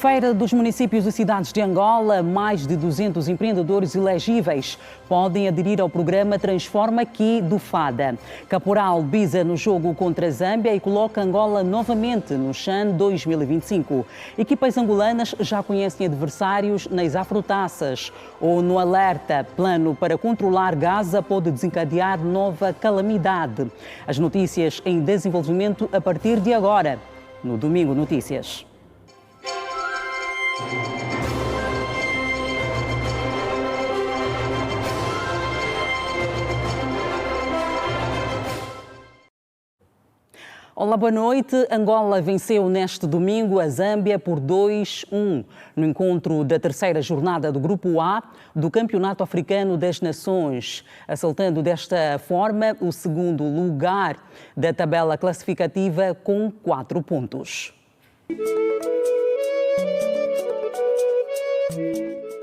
Feira dos Municípios e Cidades de Angola, mais de 200 empreendedores elegíveis podem aderir ao programa Transforma Aqui do FADA. Caporal bisa no jogo contra a Zâmbia e coloca Angola novamente no CHAN 2025. Equipas angolanas já conhecem adversários nas afrotaças. ONU alerta, plano para controlar Gaza pode desencadear nova calamidade. As notícias em desenvolvimento a partir de agora, no Domingo Notícias. Olá, boa noite. Angola venceu neste domingo a Zâmbia por 2-1 no encontro da terceira jornada do Grupo A do Campeonato Africano das Nações, assaltando desta forma o segundo lugar da tabela classificativa com 4 pontos.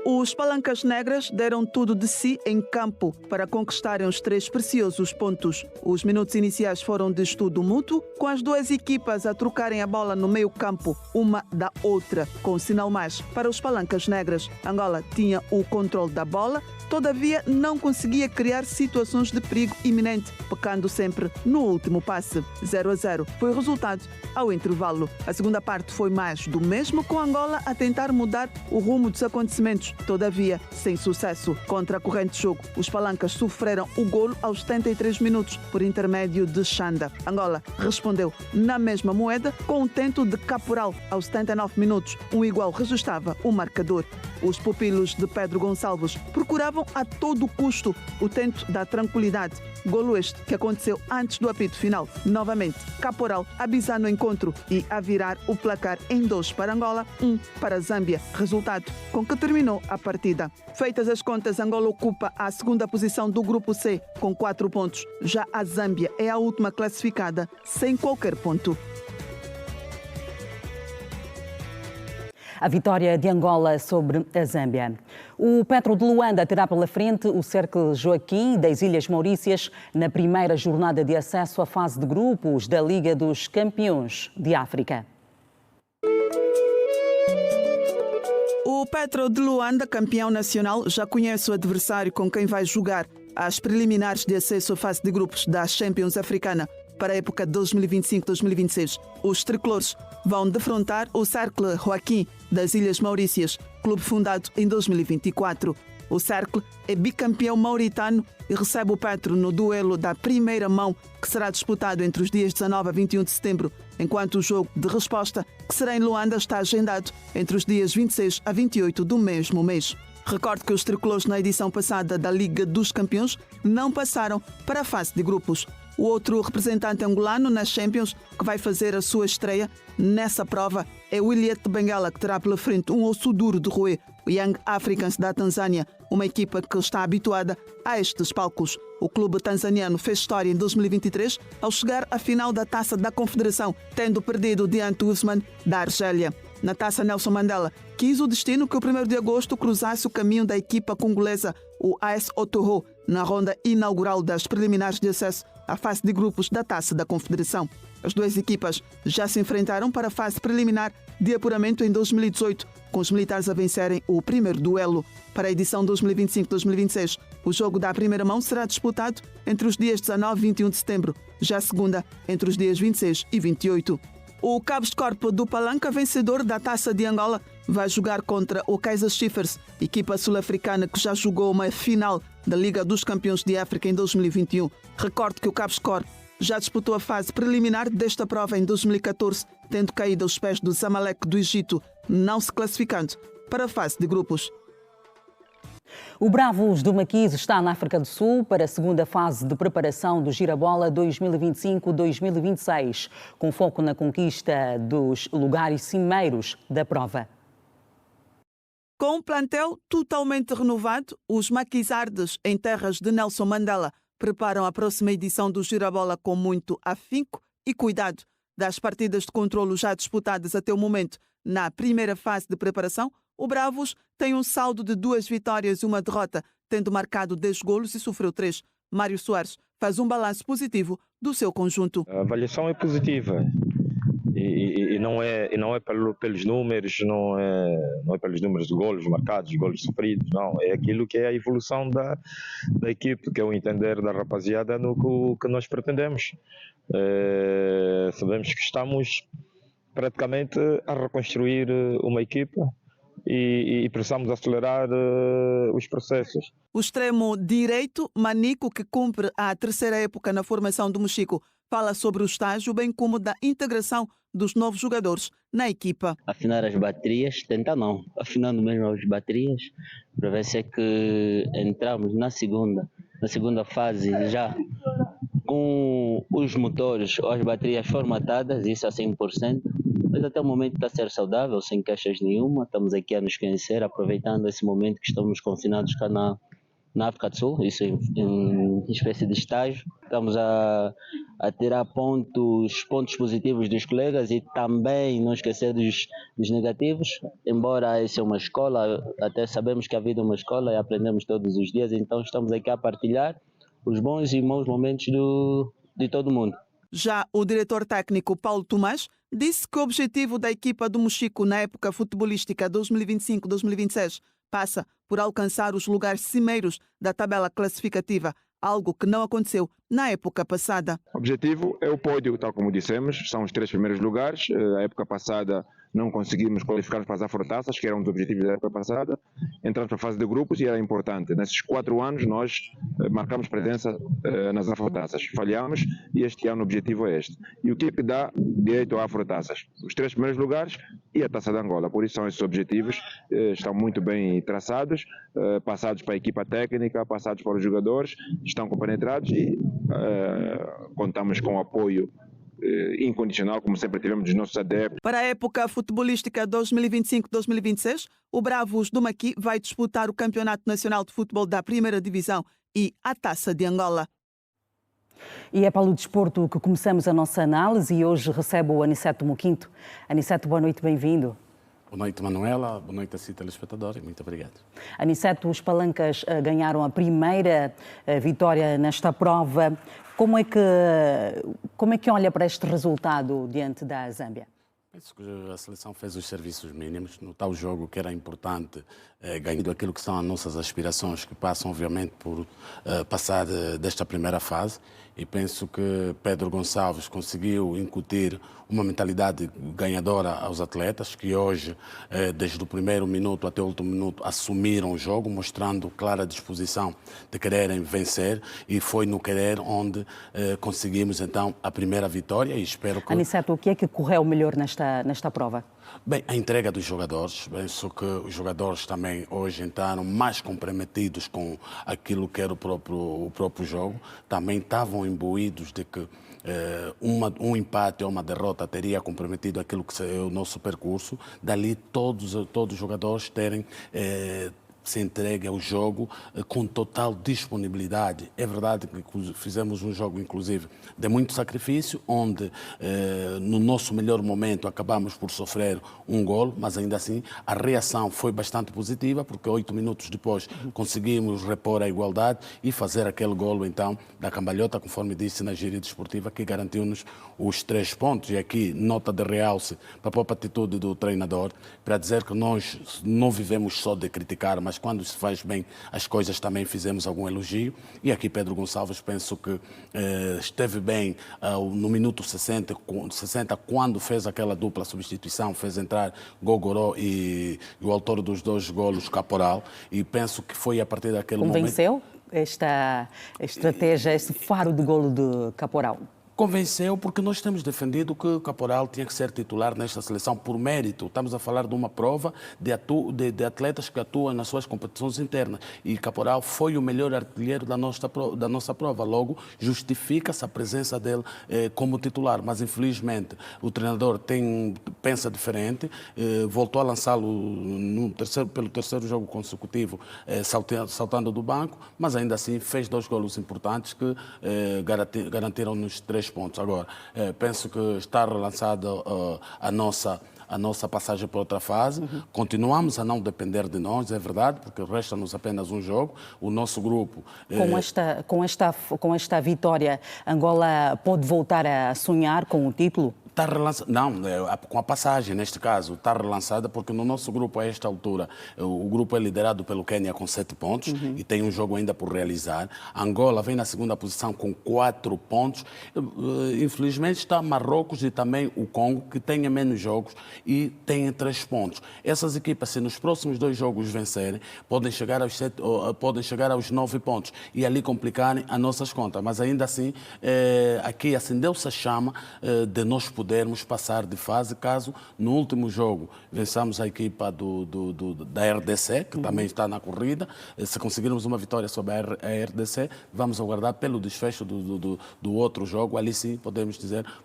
Os Palancas Negras deram tudo de si em campo para conquistarem os 3 preciosos pontos. Os minutos iniciais foram de estudo mútuo, com as duas equipas a trocarem a bola no meio campo, uma da outra, com sinal mais para os Palancas Negras. Angola tinha o controle da bola, todavia não conseguia criar situações de perigo iminente, pecando sempre no último passe. 0-0 foi o resultado ao intervalo. A segunda parte foi mais do mesmo, com Angola a tentar mudar o rumo dos acontecimentos, todavia sem sucesso. Contra a corrente de jogo, os Palancas sofreram o golo aos 73 minutos por intermédio de Xanda. Angola respondeu na mesma moeda com um tento de Caporal aos 79 minutos. Um igual registrava o marcador. Os pupilos de Pedro Gonçalves procuravam a todo custo o tento da tranquilidade. Golo este que aconteceu antes do apito final. Novamente, Caporal a bisar no encontro e a virar o placar em 2 para Angola, 1 para a Zâmbia. Resultado com que terminou a partida. Feitas as contas, Angola ocupa a segunda posição do Grupo C com 4 pontos. Já a Zâmbia é a última classificada sem qualquer ponto. A vitória de Angola sobre a Zâmbia. O Petro de Luanda terá pela frente o Cercle Joaquim das Ilhas Maurícias na primeira jornada de acesso à fase de grupos da Liga dos Campeões de África. O Petro de Luanda, campeão nacional, já conhece o adversário com quem vai jogar as preliminares de acesso à fase de grupos da Champions Africana para a época 2025-2026. Os tricolores vão defrontar o Cercle Joaquim das Ilhas Maurícias, clube fundado em 2024. O Cercle é bicampeão mauritano e recebe o Petro no duelo da primeira mão, que será disputado entre os dias 19 a 21 de setembro, enquanto o jogo de resposta, que será em Luanda, está agendado entre os dias 26 a 28 do mesmo mês. Recordo que os tricolores na edição passada da Liga dos Campeões não passaram para a fase de grupos. O outro representante angolano na Champions que vai fazer a sua estreia nessa prova é o Ilhéte de Benguela, que terá pela frente um osso duro de roer, o Young Africans da Tanzânia, uma equipa que está habituada a estes palcos. O clube tanzaniano fez história em 2023 ao chegar à final da Taça da Confederação, tendo perdido diante do Usman da Argélia. Na Taça Nelson Mandela, quis o destino que o 1º de agosto cruzasse o caminho da equipa congolesa, o AS Otorro, na ronda inaugural das preliminares de acesso à fase de grupos da Taça da Confederação. As duas equipas já se enfrentaram para a fase preliminar de apuramento em 2018, com os militares a vencerem o primeiro duelo. Para a edição 2025-2026, o jogo da primeira mão será disputado entre os dias 19 e 21 de setembro, já a segunda entre os dias 26 e 28. O Cabos de Corpo do Palanca, vencedor da Taça de Angola, vai jogar contra o Kaizer Chiefs, equipa sul-africana que já jogou uma final da Liga dos Campeões de África em 2021. Recordo que o Cabos de Corpo já disputou a fase preliminar desta prova em 2014, tendo caído aos pés do Zamalek do Egito, não se classificando para a fase de grupos. O Bravos do Maquis está na África do Sul para a segunda fase de preparação do Girabola 2025-2026, com foco na conquista dos lugares cimeiros da prova. Com um plantel totalmente renovado, os maquisardes em terras de Nelson Mandela preparam a próxima edição do Girabola com muito afinco e cuidado. Das partidas de controlo já disputadas até o momento na primeira fase de preparação, o Bravos tem um saldo de 2 vitórias e 1 derrota, tendo marcado 10 golos e sofreu 3. Mário Soares faz um balanço positivo do seu conjunto. A avaliação é positiva e não é pelos números, não é pelos números de golos marcados, golos sofridos, não. É aquilo que é a evolução da equipe, que é o entender da rapaziada no que nós pretendemos. Sabemos que estamos praticamente a reconstruir uma equipa e precisamos acelerar os processos. O extremo direito, Manico, que cumpre a terceira época na formação do Mochico, fala sobre o estágio, bem como da integração dos novos jogadores na equipa. Afinar as baterias, tentar não, afinando mesmo as baterias, para ver se é que entramos na segunda fase já com os motores ou as baterias formatadas, isso a 100%, mas até o momento está a ser saudável, sem queixas nenhuma. Estamos aqui a nos conhecer, aproveitando esse momento que estamos confinados cá na África do Sul, isso em espécie de estágio. Estamos a tirar pontos positivos dos colegas e também não esquecer dos negativos, embora essa é uma escola, até sabemos que a vida é uma escola e aprendemos todos os dias, então estamos aqui a partilhar os bons e maus momentos de todo mundo. Já o diretor técnico Paulo Tomás disse que o objetivo da equipa do Mochico na época futebolística 2025-2026 passa por alcançar os lugares cimeiros da tabela classificativa, algo que não aconteceu na época passada. O objetivo é o pódio, tal como dissemos, são os 3 primeiros lugares. A época passada não conseguimos qualificar para as afrotaças, que era um dos objetivos da época passada. Entramos para a fase de grupos e era importante. Nesses 4 anos nós marcamos presença nas afrotaças. Falhamos e este ano o objetivo é este. E o que dá direito a afrotaças? Os 3 primeiros lugares e a Taça de Angola. Por isso são esses objetivos, estão muito bem traçados, passados para a equipa técnica, passados para os jogadores, estão compenetrados e contamos com o apoio incondicional, como sempre tivemos dos nossos adeptos. Para a época futebolística 2025-2026, o Bravos do Maqui vai disputar o Campeonato Nacional de Futebol da Primeira Divisão e a Taça de Angola. E é pelo desporto que começamos a nossa análise e hoje recebo o Aniceto Moquinto. Aniceto, boa noite, bem-vindo. Boa noite, Manuela. Boa noite a si, telespectador, e muito obrigado. Aniceto, os Palancas ganharam a primeira vitória nesta prova. Como é que olha para este resultado diante da Zâmbia? Penso que a seleção fez os serviços mínimos. No tal jogo que era importante, ganhando aquilo que são as nossas aspirações, que passam, obviamente, por passar desta primeira fase. E penso que Pedro Gonçalves conseguiu incutir uma mentalidade ganhadora aos atletas, que hoje, desde o primeiro minuto até o último minuto, assumiram o jogo, mostrando clara disposição de quererem vencer. E foi no querer onde conseguimos, então, a primeira vitória. E espero que... Aniceto, o que é que correu melhor nesta prova? Bem, a entrega dos jogadores. Penso que os jogadores também hoje entraram mais comprometidos com aquilo que era o próprio jogo. Também estavam imbuídos de que um empate ou uma derrota teria comprometido aquilo que é o nosso percurso. Dali todos os jogadores terem se entregue ao jogo com total disponibilidade. É verdade que fizemos um jogo, inclusive, de muito sacrifício, onde no nosso melhor momento acabamos por sofrer um golo, mas ainda assim a reação foi bastante positiva, porque 8 minutos depois conseguimos repor a igualdade e fazer aquele golo, então, da cambalhota, conforme disse na gíria desportiva, que garantiu-nos os 3 pontos. E aqui, nota de realce para a própria atitude do treinador, para dizer que nós não vivemos só de criticar, mas quando se faz bem as coisas também fizemos algum elogio. E aqui Pedro Gonçalves penso que esteve bem no minuto 60, quando fez aquela dupla substituição, fez entrar Gogoró e o autor dos 2 golos, Caporal, e penso que foi a partir daquele momento... Convenceu esta estratégia, esse faro de golo de Caporal? Convenceu porque nós temos defendido que o Caporal tinha que ser titular nesta seleção por mérito. Estamos a falar de uma prova de atletas que atuam nas suas competições internas. E Caporal foi o melhor artilheiro da nossa prova. Logo, justifica-se a presença dele como titular. Mas, infelizmente, o treinador pensa diferente. Voltou a lançá-lo pelo terceiro jogo consecutivo, saltando do banco. Mas, ainda assim, fez 2 golos importantes que garantiram-nos 3 pontos. Agora, penso que está relançada a nossa passagem para outra fase. Continuamos a não depender de nós, é verdade, porque resta-nos apenas um jogo. O nosso grupo... Com esta vitória, Angola pode voltar a sonhar com o título? Está relançada, não, com a passagem, neste caso, está relançada porque no nosso grupo, a esta altura, o grupo é liderado pelo Quênia com 7 pontos e tem um jogo ainda por realizar. Angola vem na segunda posição com 4 pontos. Infelizmente está Marrocos e também o Congo, que têm menos jogos e têm 3 pontos. Essas equipas, se nos próximos 2 jogos vencerem, podem chegar aos 9 pontos e ali complicarem as nossas contas. Mas ainda assim, aqui acendeu-se a chama de nós podermos passar de fase, caso no último jogo vençamos a equipa da RDC, que também está na corrida. Se conseguirmos uma vitória sobre a RDC, vamos aguardar pelo desfecho do outro jogo. Ali sim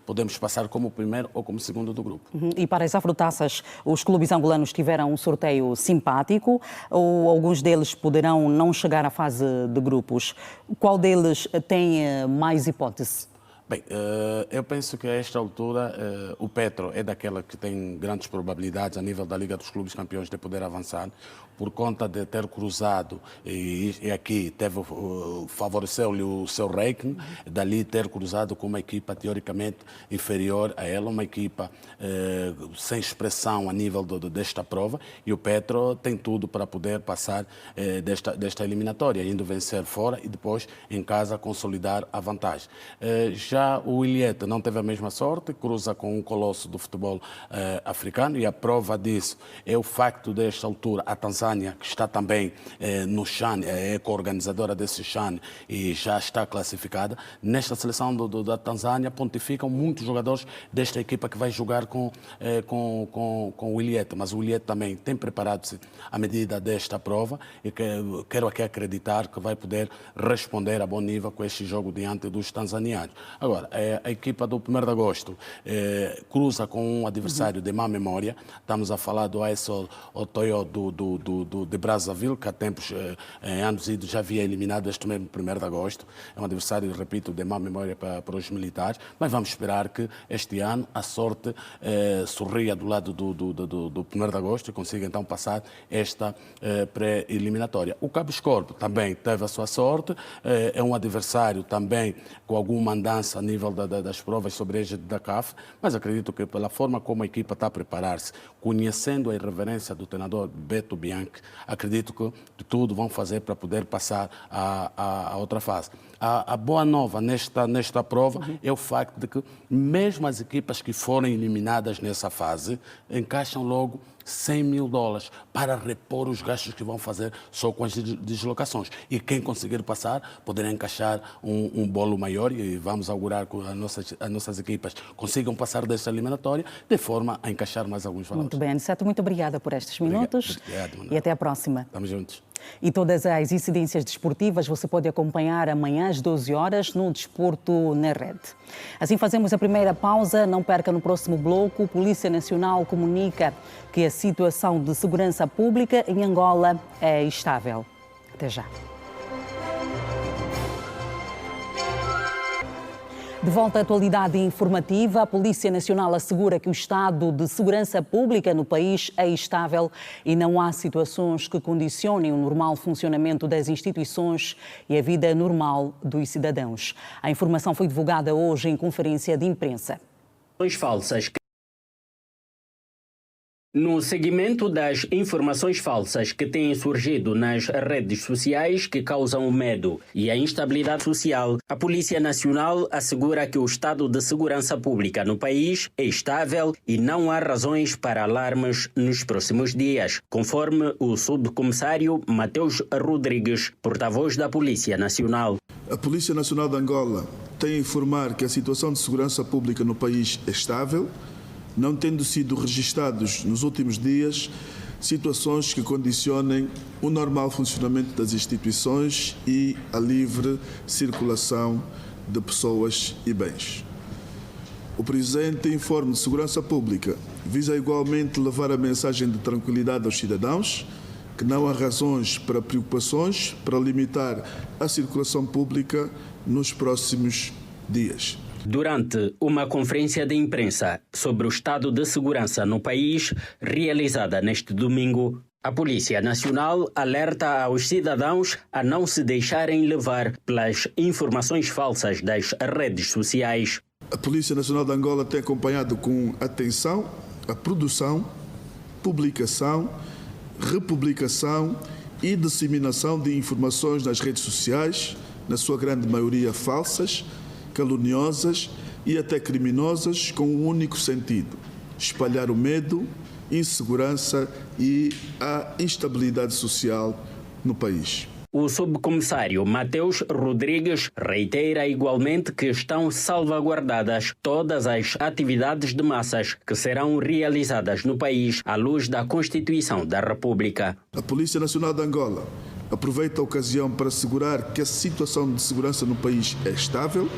podemos passar como primeiro ou como segundo do grupo. E para as afrotaças, os clubes angolanos tiveram um sorteio simpático, ou alguns deles poderão não chegar à fase de grupos? Qual deles tem mais hipótese? Bem, eu penso que a esta altura o Petro é daquela que tem grandes probabilidades a nível da Liga dos Clubes Campeões de poder avançar, por conta de ter cruzado e aqui favoreceu-lhe o seu ranking, dali ter cruzado com uma equipa teoricamente inferior a ela, uma equipa sem expressão a nível desta prova, e o Petro tem tudo para poder passar desta eliminatória, indo vencer fora e depois em casa consolidar a vantagem. Já o Ilheta não teve a mesma sorte, cruza com um colosso do futebol africano, e a prova disso é o facto desta altura a Tanzânia, que está também no CHAN, é co-organizadora desse CHAN e já está classificada. Nesta seleção da Tanzânia pontificam muitos jogadores desta equipa que vai jogar com o Ilheta, mas o Ilheta também tem preparado-se à medida desta prova e quero aqui acreditar que vai poder responder a bom nível com este jogo diante dos tanzanianos. Agora, a equipa do 1º de agosto cruza com um adversário de má memória. Estamos a falar do AS Otoyo de Brazzaville, que há tempos, em anos idos, já havia eliminado este mesmo 1º de agosto. É um adversário, repito, de má memória para os militares, mas vamos esperar que este ano a sorte sorria do lado do 1º de agosto e consiga então passar esta pré-eliminatória. O Cabo Escorpo também teve a sua sorte, é um adversário também com alguma andança a nível das provas sobre a égide da CAF, mas acredito que pela forma como a equipa está a preparar-se, conhecendo a irreverência do treinador Beto Bianchi, acredito que de tudo vão fazer para poder passar a outra fase. A boa nova nesta prova é o facto de que mesmo as equipas que forem eliminadas nessa fase encaixam logo $100 mil para repor os gastos que vão fazer só com as deslocações. E quem conseguir passar poderá encaixar um bolo maior, e vamos augurar que as nossas equipas consigam passar desta eliminatória de forma a encaixar mais alguns valores. Muito bem, Aniceto, muito obrigada por estes minutos. Obrigado, e até à próxima. Estamos juntos. E todas as incidências desportivas você pode acompanhar amanhã às 12 horas no Desporto na Rede. Assim fazemos a primeira pausa. Não perca no próximo bloco. A Polícia Nacional comunica que a situação de segurança pública em Angola é estável. Até já. De volta à atualidade informativa, a Polícia Nacional assegura que o estado de segurança pública no país é estável e não há situações que condicionem o normal funcionamento das instituições e a vida normal dos cidadãos. A informação foi divulgada hoje em conferência de imprensa. Falsas. No segmento das informações falsas que têm surgido nas redes sociais que causam o medo e a instabilidade social, a Polícia Nacional assegura que o estado de segurança pública no país é estável e não há razões para alarmes nos próximos dias, conforme o subcomissário Mateus Rodrigues, porta-voz da Polícia Nacional. A Polícia Nacional de Angola tem a informar que a situação de segurança pública no país é estável, não tendo sido registados nos últimos dias situações que condicionem o normal funcionamento das instituições e a livre circulação de pessoas e bens. O presente informe de segurança pública visa igualmente levar a mensagem de tranquilidade aos cidadãos, que não há razões para preocupações para limitar a circulação pública nos próximos dias. Durante uma conferência de imprensa sobre o estado de segurança no país, realizada neste domingo, a Polícia Nacional alerta aos cidadãos a não se deixarem levar pelas informações falsas das redes sociais. A Polícia Nacional de Angola tem acompanhado com atenção a produção, publicação, republicação e disseminação de informações nas redes sociais, na sua grande maioria falsas, caluniosas e até criminosas, com um único sentido: espalhar o medo, insegurança e a instabilidade social no país. O subcomissário Mateus Rodrigues reitera igualmente que estão salvaguardadas todas as atividades de massas que serão realizadas no país à luz da Constituição da República. A Polícia Nacional de Angola aproveita a ocasião para assegurar que a situação de segurança no país é estável,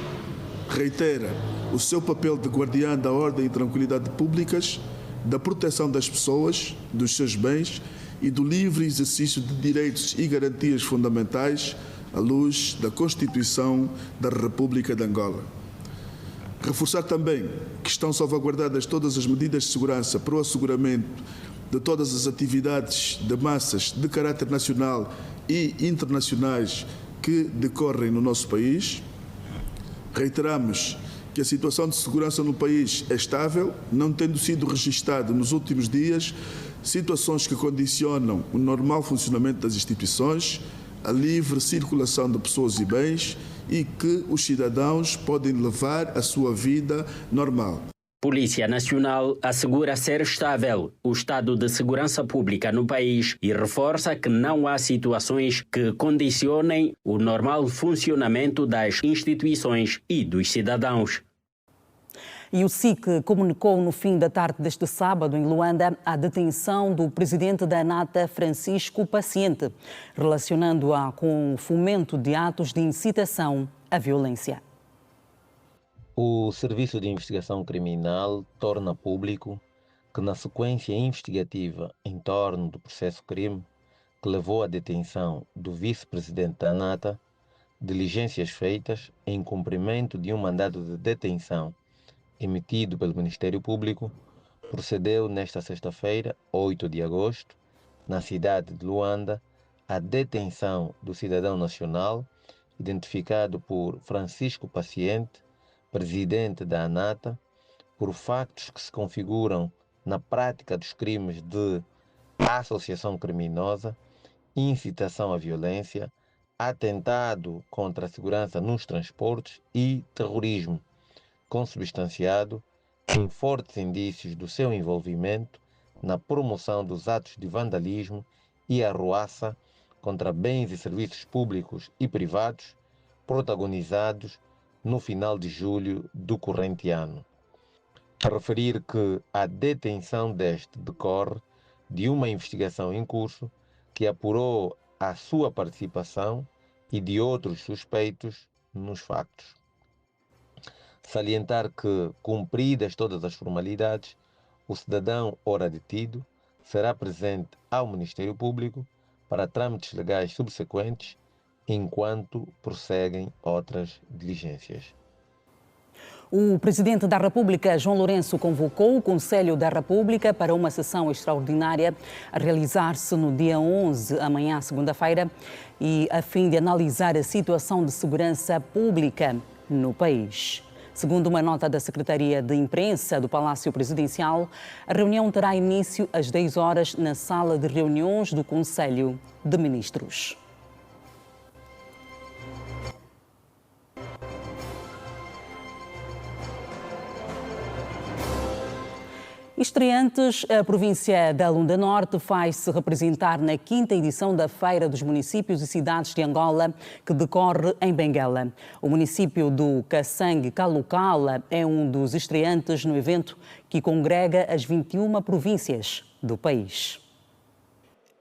reitera o seu papel de guardiã da ordem e tranquilidade públicas, da proteção das pessoas, dos seus bens e do livre exercício de direitos e garantias fundamentais à luz da Constituição da República de Angola. Reforçar também que estão salvaguardadas todas as medidas de segurança para o asseguramento de todas as atividades de massas de caráter nacional e internacionais que decorrem no nosso país. Reiteramos que a situação de segurança no país é estável, não tendo sido registado nos últimos dias situações que condicionam o normal funcionamento das instituições, a livre circulação de pessoas e bens e que os cidadãos podem levar a sua vida normal. Polícia Nacional assegura ser estável o estado de segurança pública no país e reforça que não há situações que condicionem o normal funcionamento das instituições e dos cidadãos. E o SIC comunicou no fim da tarde deste sábado, em Luanda, a detenção do presidente da ANATA, Francisco Paciente, relacionando-a com o fomento de atos de incitação à violência. O Serviço de Investigação Criminal torna público que, na sequência investigativa em torno do processo crime que levou à detenção do vice-presidente da ANATA, diligências feitas em cumprimento de um mandado de detenção emitido pelo Ministério Público, procedeu nesta sexta-feira, 8 de agosto, na cidade de Luanda, a detenção do cidadão nacional, identificado por Francisco Paciente, presidente da ANATA, por factos que se configuram na prática dos crimes de associação criminosa, incitação à violência, atentado contra a segurança nos transportes e terrorismo, consubstanciado em fortes indícios do seu envolvimento na promoção dos atos de vandalismo e arruaça contra bens e serviços públicos e privados, protagonizados no final de julho do corrente ano. A referir que a detenção deste decorre de uma investigação em curso que apurou a sua participação e de outros suspeitos nos factos. Salientar que, cumpridas todas as formalidades, o cidadão ora detido será presente ao Ministério Público para trâmites legais subsequentes, enquanto prosseguem outras diligências. O Presidente da República, João Lourenço, convocou o Conselho da República para uma sessão extraordinária a realizar-se no dia 11, amanhã, segunda-feira, e a fim de analisar a situação de segurança pública no país. Segundo uma nota da Secretaria de Imprensa do Palácio Presidencial, a reunião terá início às 10 horas na sala de reuniões do Conselho de Ministros. Estreantes, a província da Lunda Norte faz-se representar na 5ª edição da Feira dos Municípios e Cidades de Angola, que decorre em Benguela. O município do Kasangue Kalukala é um dos estreantes no evento que congrega as 21 províncias do país.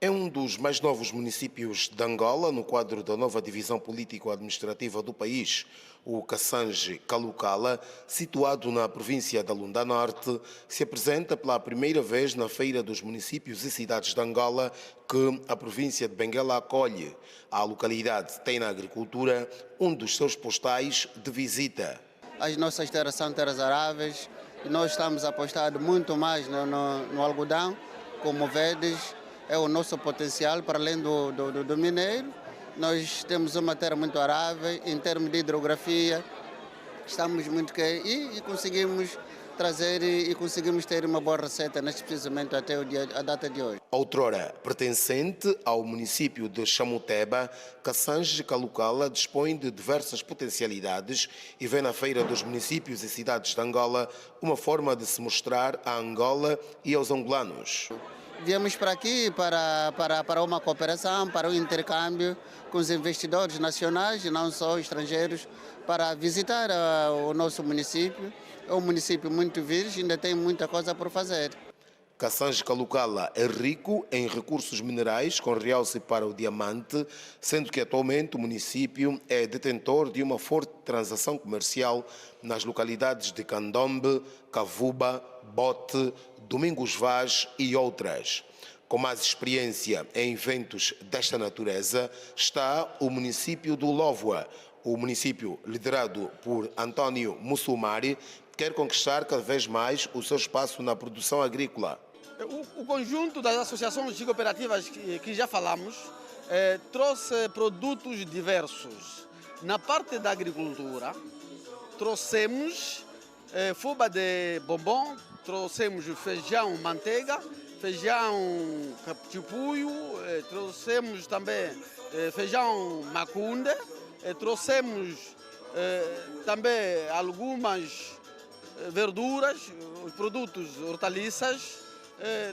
É um dos mais novos municípios de Angola, no quadro da nova divisão político-administrativa do país. O Kasangue Kalukala, situado na província da Lunda Norte, se apresenta pela primeira vez na Feira dos Municípios e Cidades de Angola, que a província de Benguela acolhe. A localidade tem na agricultura um dos seus postais de visita. As nossas terras são terras aráveis e nós estamos apostados muito mais no algodão, como vedes. É o nosso potencial, para além do mineiro. Nós temos uma terra muito arável em termos de hidrografia, estamos muito e conseguimos trazer e conseguimos ter uma boa receita neste precisamente até a data de hoje. Outrora pertencente ao município de Chamuteba, Cassange Calukala dispõe de diversas potencialidades e vê na Feira dos Municípios e Cidades de Angola uma forma de se mostrar a Angola e aos angolanos. Viemos para aqui para uma cooperação, para o intercâmbio com os investidores nacionais e não só estrangeiros, para visitar o nosso município. É um município muito virgem, ainda tem muita coisa por fazer. Cassange Calukala é rico em recursos minerais, com realce para o diamante, sendo que atualmente o município é detentor de uma forte transação comercial nas localidades de Candombe, Kavuba, Bote, Domingos Vaz e outras. Com mais experiência em eventos desta natureza está o município do Lóvoa. O município, liderado por António Mussumari, quer conquistar cada vez mais o seu espaço na produção agrícola. O conjunto das associações e cooperativas que já falamos trouxe produtos diversos. Na parte da agricultura, trouxemos fuba de bombom, trouxemos feijão manteiga, feijão captipuio, trouxemos também feijão macunde, trouxemos também algumas verduras, produtos hortaliças,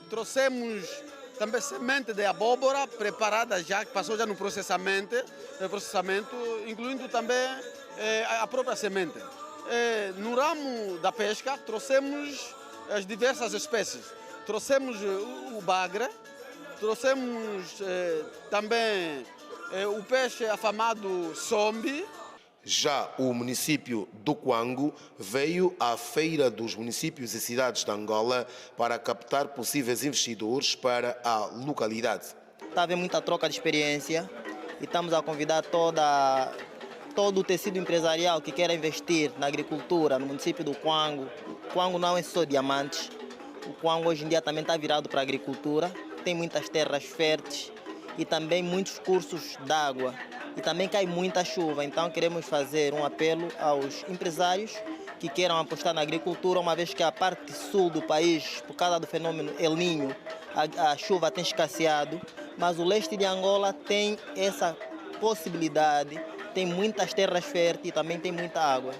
trouxemos também semente de abóbora preparada já, que passou já no processamento, incluindo também a própria semente. No ramo da pesca, trouxemos as diversas espécies. Trouxemos o bagre, trouxemos também o peixe afamado sombi. Já o município do Quango veio à Feira dos Municípios e Cidades de Angola para captar possíveis investidores para a localidade. Está a haver muita troca de experiência e estamos a convidar todo o tecido empresarial que queira investir na agricultura no município do Quango. O Quango não é só diamantes, o Quango hoje em dia também está virado para a agricultura, tem muitas terras férteis e também muitos cursos d'água. E também cai muita chuva, então queremos fazer um apelo aos empresários que queiram apostar na agricultura, uma vez que a parte sul do país, por causa do fenômeno El Niño, a chuva tem escasseado, mas o leste de Angola tem essa possibilidade, tem muitas terras férteis e também tem muita água.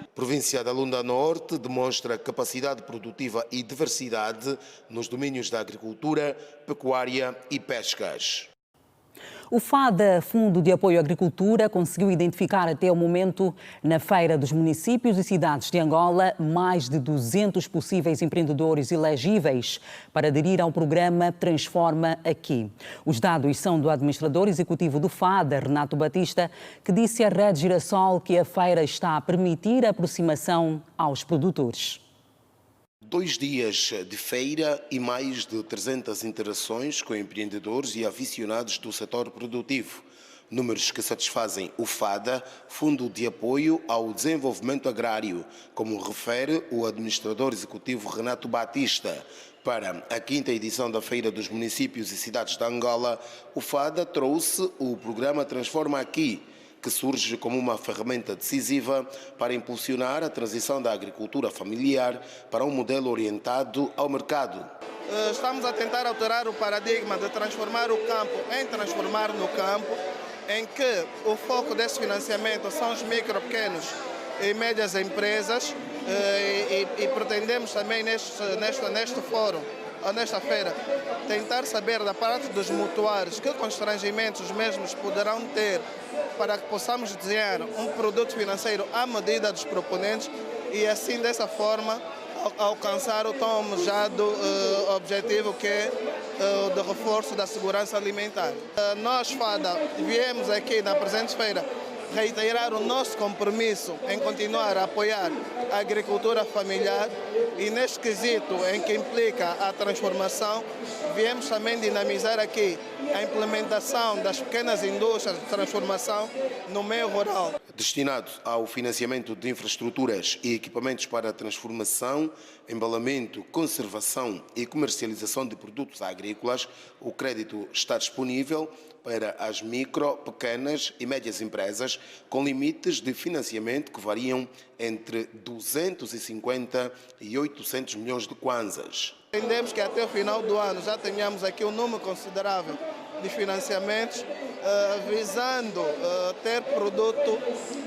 A província da Lunda Norte demonstra capacidade produtiva e diversidade nos domínios da agricultura, pecuária e pescas. O FADA, Fundo de Apoio à Agricultura, conseguiu identificar até o momento, na Feira dos Municípios e Cidades de Angola, mais de 200 possíveis empreendedores elegíveis para aderir ao programa Transforma Aqui. Os dados são do administrador executivo do FADA, Renato Batista, que disse à Rede Girassol que a feira está a permitir a aproximação aos produtores. 2 dias de feira e mais de 300 interações com empreendedores e aficionados do setor produtivo. Números que satisfazem o FADA, Fundo de Apoio ao Desenvolvimento Agrário, como refere o administrador executivo Renato Batista. Para a 5ª edição da Feira dos Municípios e Cidades de Angola, o FADA trouxe o programa Transforma Aqui, que surge como uma ferramenta decisiva para impulsionar a transição da agricultura familiar para um modelo orientado ao mercado. Estamos a tentar alterar o paradigma de transformar o campo em transformar no campo, em que o foco desse financiamento são os micro, pequenos e médias empresas e pretendemos também neste fórum, ou nesta feira, tentar saber da parte dos mutuários que constrangimentos os mesmos poderão ter para que possamos desenhar um produto financeiro à medida dos proponentes e assim, dessa forma, alcançar o tão almejado objetivo que é o de reforço da segurança alimentar. Nós, FADA, viemos aqui na presente feira reiterar o nosso compromisso em continuar a apoiar a agricultura familiar e neste quesito em que implica a transformação, viemos também dinamizar aqui a implementação das pequenas indústrias de transformação no meio rural. Destinado ao financiamento de infraestruturas e equipamentos para a transformação, embalamento, conservação e comercialização de produtos agrícolas, o crédito está disponível para as micro, pequenas e médias empresas com limites de financiamento que variam entre 250 e 800 milhões de kwanzas. Entendemos que até o final do ano já tenhamos aqui um número considerável de financiamentos, visando ter produto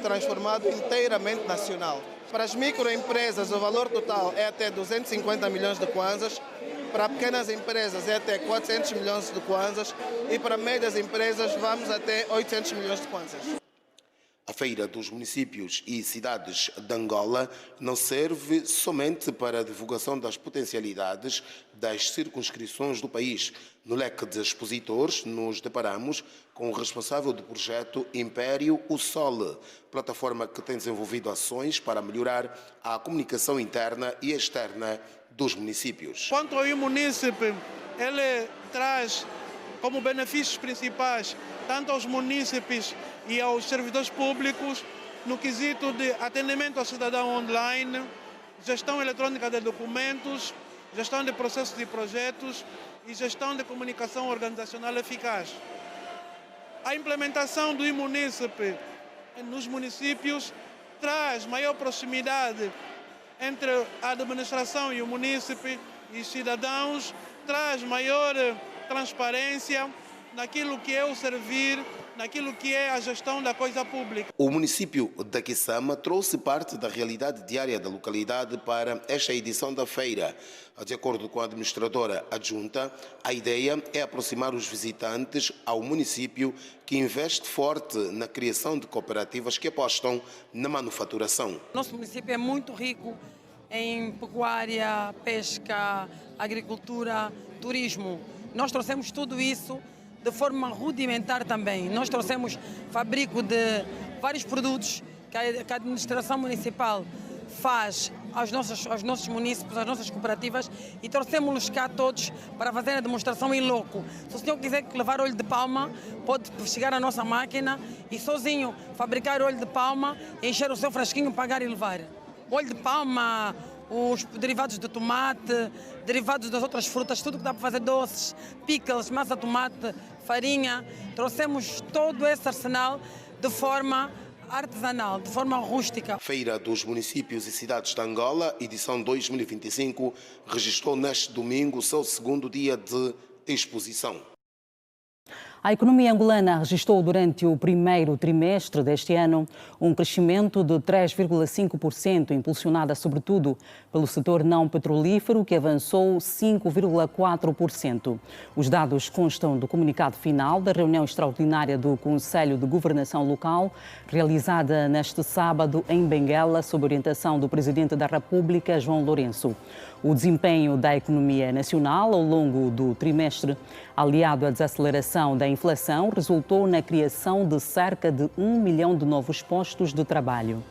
transformado inteiramente nacional. Para as microempresas, o valor total é até 250 milhões de kwanzas, para pequenas empresas é até 400 milhões de kwanzas e para médias empresas vamos até 800 milhões de kwanzas. A Feira dos Municípios e Cidades de Angola não serve somente para a divulgação das potencialidades das circunscrições do país. No leque de expositores, nos deparamos com o responsável do projeto Império o Sol, plataforma que tem desenvolvido ações para melhorar a comunicação interna e externa dos municípios. Quanto ao município, ele traz como benefícios principais tanto aos munícipes e aos servidores públicos no quesito de atendimento ao cidadão online, gestão eletrônica de documentos, gestão de processos e projetos e gestão de comunicação organizacional eficaz. A implementação do e-munícipe nos municípios traz maior proximidade entre a administração e o munícipe e os cidadãos, traz maior transparência naquilo que é o servir, naquilo que é a gestão da coisa pública. O município de Kisama trouxe parte da realidade diária da localidade para esta edição da feira. De acordo com a administradora adjunta, a ideia é aproximar os visitantes ao município que investe forte na criação de cooperativas que apostam na manufaturação. Nosso município é muito rico em pecuária, pesca, agricultura, turismo. Nós trouxemos tudo isso de forma rudimentar também. Nós trouxemos fabrico de vários produtos que a administração municipal faz aos nossos municípios, às nossas cooperativas e trouxemos-los cá todos para fazer a demonstração em loco. Se o senhor quiser levar óleo de palma, pode chegar à nossa máquina e sozinho fabricar óleo de palma, encher o seu frasquinho, pagar e levar. Óleo de palma, os derivados de tomate, derivados das outras frutas, tudo que dá para fazer doces, pickles, massa de tomate, farinha. Trouxemos todo esse arsenal de forma artesanal, de forma rústica. Feira dos Municípios e Cidades de Angola, edição 2025, registrou neste domingo o seu segundo dia de exposição. A economia angolana registrou durante o primeiro trimestre deste ano um crescimento de 3,5%, impulsionada sobretudo pelo setor não petrolífero, que avançou 5,4%. Os dados constam do comunicado final da reunião extraordinária do Conselho de Governação Local, realizada neste sábado em Benguela, sob orientação do Presidente da República, João Lourenço. O desempenho da economia nacional ao longo do trimestre, aliado à desaceleração da inflação, resultou na criação de cerca de 1 milhão de novos postos de trabalho.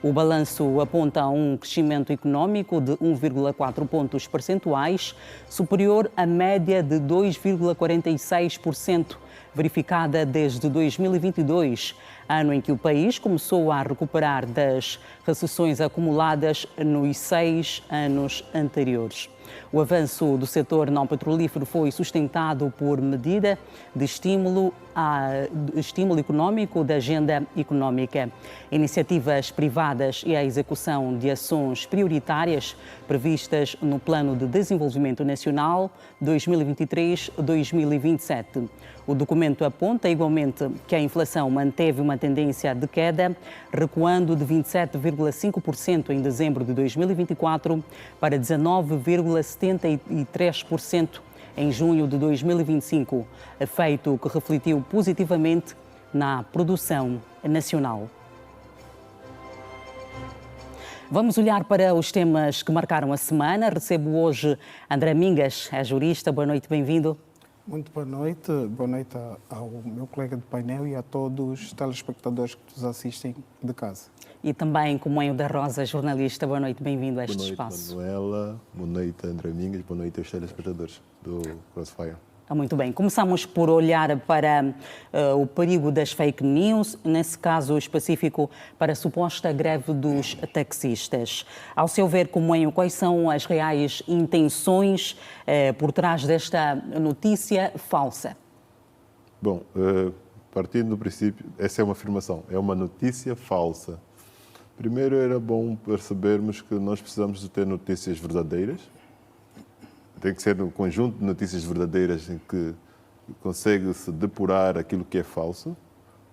O balanço aponta um crescimento econômico de 1,4 pontos percentuais, superior à média de 2,46%, verificada desde 2022, ano em que o país começou a recuperar das recessões acumuladas nos 6 anos anteriores. O avanço do setor não petrolífero foi sustentado por medida de estímulo econômico da agenda econômica, iniciativas privadas e a execução de ações prioritárias previstas no Plano de Desenvolvimento Nacional 2023-2027. O documento aponta igualmente que a inflação manteve uma tendência de queda, recuando de 27,5% em dezembro de 2024 para 19,73% em junho de 2025, feito que refletiu positivamente na produção nacional. Vamos olhar para os temas que marcaram a semana. Recebo hoje André Mingas, é jurista. Boa noite, bem-vindo. Muito boa noite ao meu colega de painel e a todos os telespectadores que nos assistem de casa. E também Comunho da Rosa, jornalista. Boa noite, bem-vindo a este espaço. Boa noite, Manuela. Boa noite, André Mingas. Boa noite aos telespectadores do Crossfire. Muito bem. Começamos por olhar para o perigo das fake news, nesse caso específico para a suposta greve dos taxistas. Ao seu ver, Comunho, quais são as reais intenções por trás desta notícia falsa? Bom, partindo do princípio, essa é uma afirmação, é uma notícia falsa. Primeiro era bom percebermos que nós precisamos de ter notícias verdadeiras. Tem que ser um conjunto de notícias verdadeiras em que consegue-se depurar aquilo que é falso.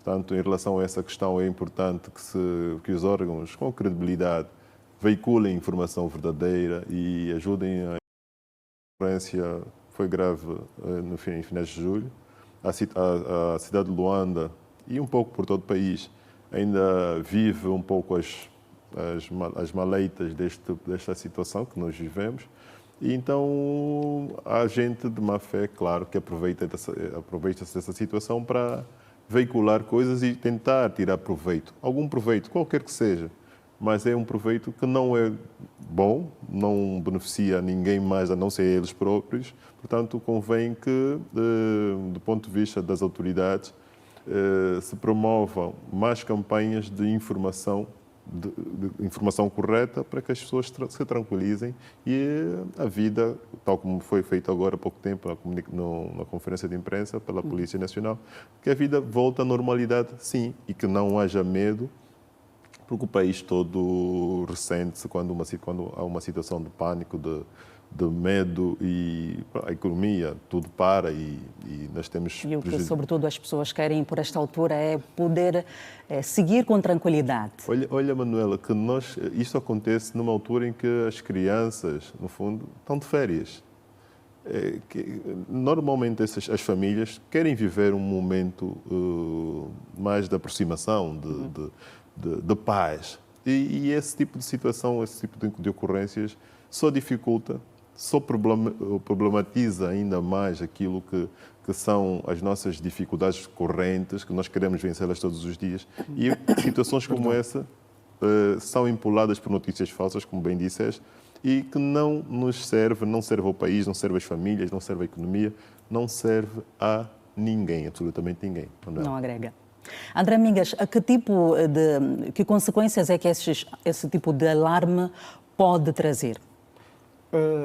Portanto, em relação a essa questão, é importante que os órgãos com credibilidade veiculem informação verdadeira e ajudem a ocorrência foi grave no finais de julho. A cidade de Luanda e um pouco por todo o país ainda vive um pouco as maleitas desta situação que nós vivemos. E então há gente de má fé, claro, que aproveita-se dessa situação para veicular coisas e tentar tirar proveito. Algum proveito, qualquer que seja. Mas é um proveito que não é bom, não beneficia ninguém mais a não ser eles próprios. Portanto, convém que, do ponto de vista das autoridades, se promovam mais campanhas de informação correta para que as pessoas se tranquilizem e a vida, tal como foi feito agora há pouco tempo na conferência de imprensa pela Polícia Nacional, que a vida volte à normalidade, sim, e que não haja medo, porque o país todo ressente-se quando há uma situação de pânico, de medo e a economia, tudo para e nós temos... E o que, sobretudo, as pessoas querem, por esta altura, é poder seguir com tranquilidade. Olha, Manuela, que isto acontece numa altura em que as crianças, no fundo, estão de férias. Normalmente as famílias querem viver um momento mais de aproximação, de paz. E esse tipo de situação, esse tipo de ocorrências só dificulta, só problematiza ainda mais aquilo que são as nossas dificuldades correntes, que nós queremos vencê-las todos os dias. E situações como essa são empoladas por notícias falsas, como bem disseste, e que não nos serve, não serve ao país, não serve às famílias, não serve à economia, não serve a ninguém, absolutamente ninguém. Não agrega. André Mingas, que consequências é que esse tipo de alarme pode trazer?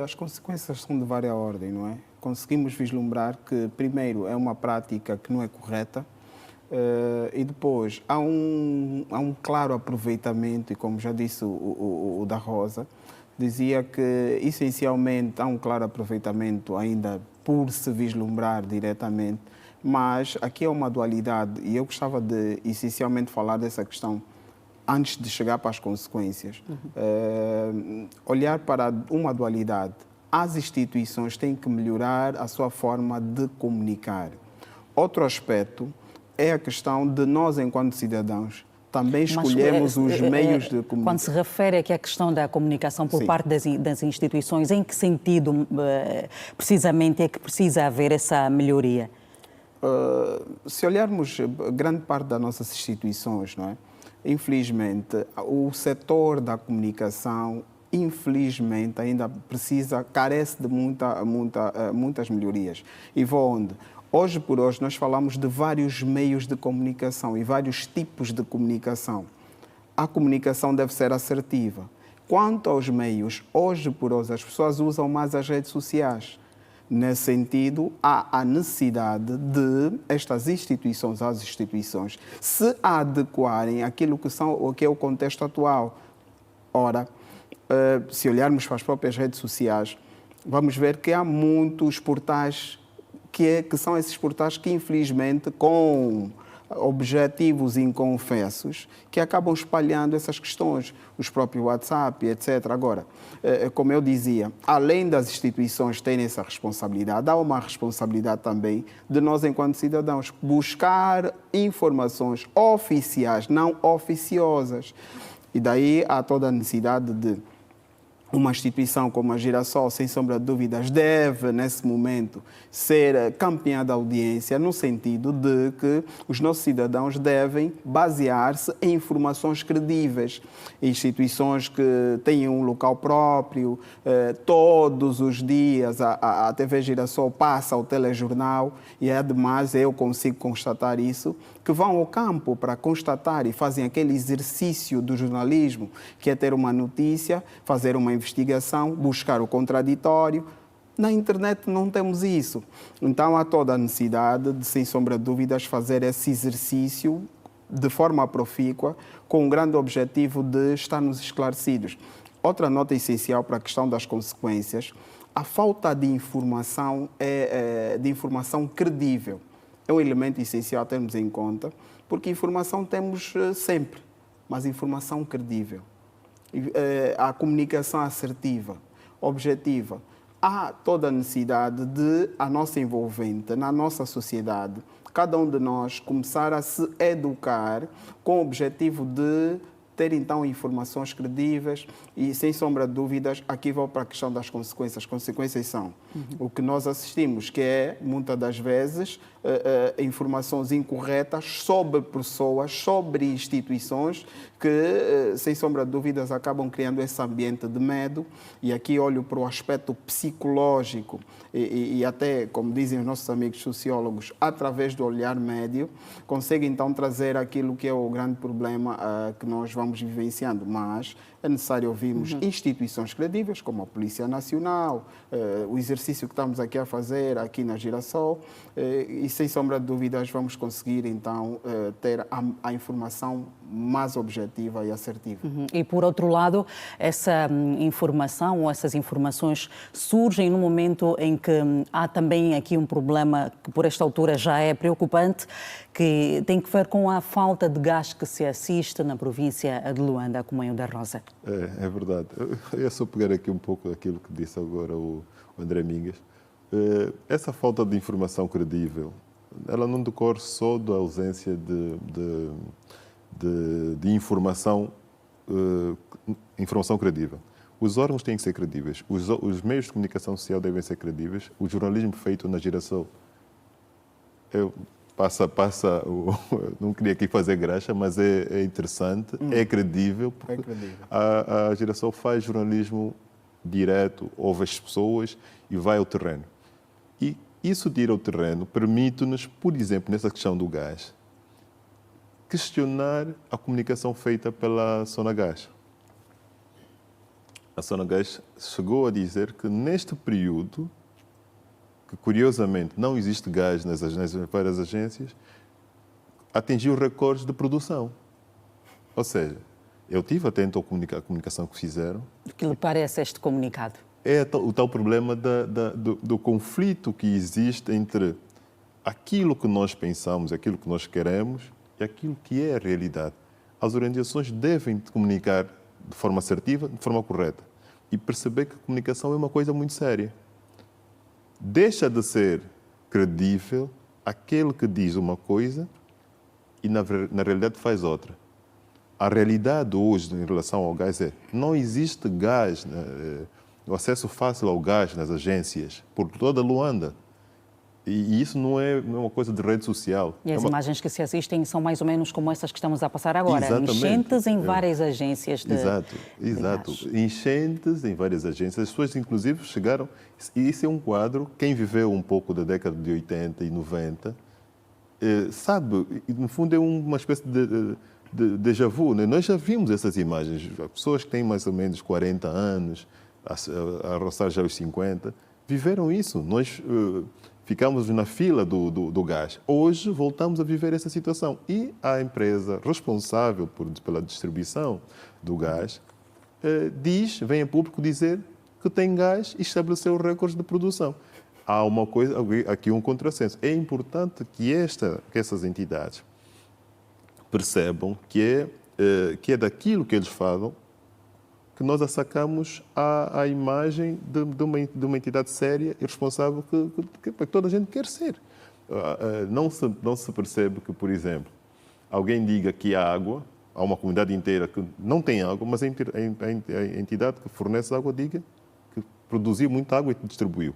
As consequências são de várias ordens, não é? Conseguimos vislumbrar que, primeiro, é uma prática que não é correta e depois há um claro aproveitamento, e como já disse o da Rosa, dizia que, essencialmente, há um claro aproveitamento ainda por se vislumbrar diretamente, mas aqui é uma dualidade e eu gostava de, essencialmente, falar dessa questão antes de chegar para as consequências. Olhar para uma dualidade. As instituições têm que melhorar a sua forma de comunicar. Outro aspecto é a questão de nós, enquanto cidadãos, também escolhemos os meios de comunicação. Quando se refere aqui à questão da comunicação por parte das instituições, em que sentido, precisamente, é que precisa haver essa melhoria? Se olharmos grande parte das nossas instituições, não é? Infelizmente, o setor da comunicação, infelizmente, ainda carece de muitas melhorias. E vou onde? Hoje por hoje, nós falamos de vários meios de comunicação e vários tipos de comunicação. A comunicação deve ser assertiva. Quanto aos meios, hoje por hoje, as pessoas usam mais as redes sociais. Nesse sentido, há a necessidade de estas instituições, as instituições, se adequarem àquilo que é o contexto atual. Ora, se olharmos para as próprias redes sociais, vamos ver que há muitos portais que são esses portais que, infelizmente, com objetivos inconfessos, que acabam espalhando essas questões, os próprios WhatsApp, etc. Agora, como eu dizia, além das instituições terem essa responsabilidade, há uma responsabilidade também de nós, enquanto cidadãos, buscar informações oficiais, não oficiosas. E daí há toda a necessidade de uma instituição como a Girassol, sem sombra de dúvidas, deve, nesse momento, ser campeã da audiência, no sentido de que os nossos cidadãos devem basear-se em informações credíveis. Instituições que têm um local próprio, todos os dias a TV Girassol passa o telejornal e, ademais, eu consigo constatar isso, que vão ao campo para constatar e fazem aquele exercício do jornalismo, que é ter uma notícia, fazer uma investigação, buscar o contraditório, Na internet não temos isso. Então há toda a necessidade de, sem sombra de dúvidas, fazer esse exercício de forma profícua, com o grande objetivo de estarmos esclarecidos. Outra nota essencial para a questão das consequências: a falta de informação credível é um elemento essencial a termos em conta, porque informação temos sempre, mas informação credível. A comunicação assertiva, objetiva. Há toda a necessidade de a nossa envolvente, na nossa sociedade, cada um de nós começar a se educar com o objetivo de ter então informações credíveis e, sem sombra de dúvidas, aqui vou para a questão das consequências. As consequências são o que nós assistimos, que é, muitas das vezes, informações incorretas sobre pessoas, sobre instituições que, sem sombra de dúvidas, acabam criando esse ambiente de medo. E aqui olho para o aspecto psicológico e até, como dizem os nossos amigos sociólogos, através do olhar médio, consegue então trazer aquilo que é o grande problema que nós vamos vivenciando. Mas é necessário ouvirmos instituições credíveis, como a Polícia Nacional, o exercício que estamos aqui a fazer aqui na Girassol, e sem sombra de dúvidas vamos conseguir então ter a informação mais objetiva e assertiva. E por outro lado, essa informação ou essas informações surgem no momento em que há também aqui um problema que por esta altura já é preocupante, que tem que ver com a falta de gás que se assiste na província de Luanda, como é o da Rosa. É verdade. Eu ia só pegar aqui um pouco daquilo que disse agora o André Mingas. Essa falta de informação credível, ela não decorre só da ausência de informação credível. Os órgãos têm que ser credíveis, os meios de comunicação social devem ser credíveis, o jornalismo feito na Girassol não queria aqui fazer graxa, mas é interessante, é credível, porque a Girassol faz jornalismo direto, ouve as pessoas e vai ao terreno. E isso de ir ao terreno permite-nos, por exemplo, nessa questão do gás, questionar a comunicação feita pela Sonagás. A Sonagás chegou a dizer que neste período, que curiosamente não existe gás nas várias agências, atingiu recordes de produção. Ou seja, eu estive atento à comunicação que fizeram. O que lhe parece este comunicado? É o tal problema do conflito que existe entre aquilo que nós pensamos, aquilo que nós queremos e aquilo que é a realidade. As organizações devem comunicar de forma assertiva, de forma correta, e perceber que a comunicação é uma coisa muito séria. Deixa de ser credível aquele que diz uma coisa e na realidade faz outra. A realidade hoje em relação ao gás não existe gás, o acesso fácil ao gás nas agências por toda Luanda. E isso não é uma coisa de rede social. E as imagens que se assistem são mais ou menos como essas que estamos a passar agora. Exatamente. Enchentes em várias agências de Exato. Enchentes em várias agências. As pessoas, inclusive, chegaram... E isso é um quadro, quem viveu um pouco da década de 80 e 90, sabe, no fundo é uma espécie de déjà vu. Né? Nós já vimos essas imagens. Pessoas que têm mais ou menos 40 anos, a roçar já os 50, viveram isso. Nós... ficamos na fila do gás. Hoje voltamos a viver essa situação. E a empresa responsável pela distribuição do gás vem a público dizer que tem gás e estabeleceu recordes de produção. Há aqui um contrassenso. É importante que essas entidades percebam que é daquilo que eles falam que nós assacamos a imagem de uma entidade séria e responsável que toda a gente quer ser. Não se percebe que, por exemplo, alguém diga que há água, há uma comunidade inteira que não tem água, mas a entidade que fornece água diga que produziu muita água e distribuiu.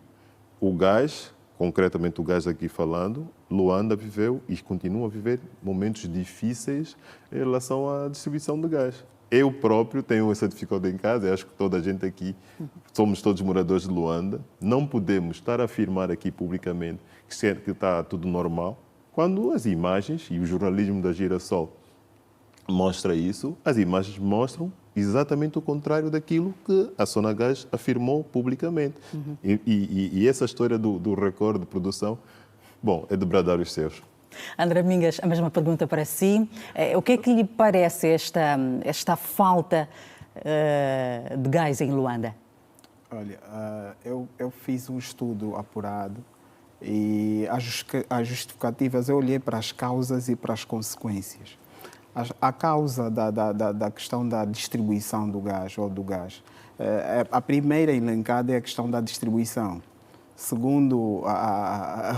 O gás, concretamente o gás aqui falando, Luanda viveu e continua a viver momentos difíceis em relação à distribuição de gás. Eu próprio tenho essa dificuldade em casa, acho que toda a gente aqui, somos todos moradores de Luanda, não podemos estar a afirmar aqui publicamente que está tudo normal, quando as imagens e o jornalismo da Girassol mostra isso. As imagens mostram exatamente o contrário daquilo que a Sonagás afirmou publicamente. E essa história do recorde de produção, bom, é de bradar os céus. André Mingas, a mesma pergunta para si. O que é que lhe parece esta falta de gás em Luanda? Olha, eu fiz um estudo apurado e as justificativas, eu olhei para as causas e para as consequências. A causa da questão da distribuição do gás ou do gás, a primeira elencada é a questão da distribuição. Segundo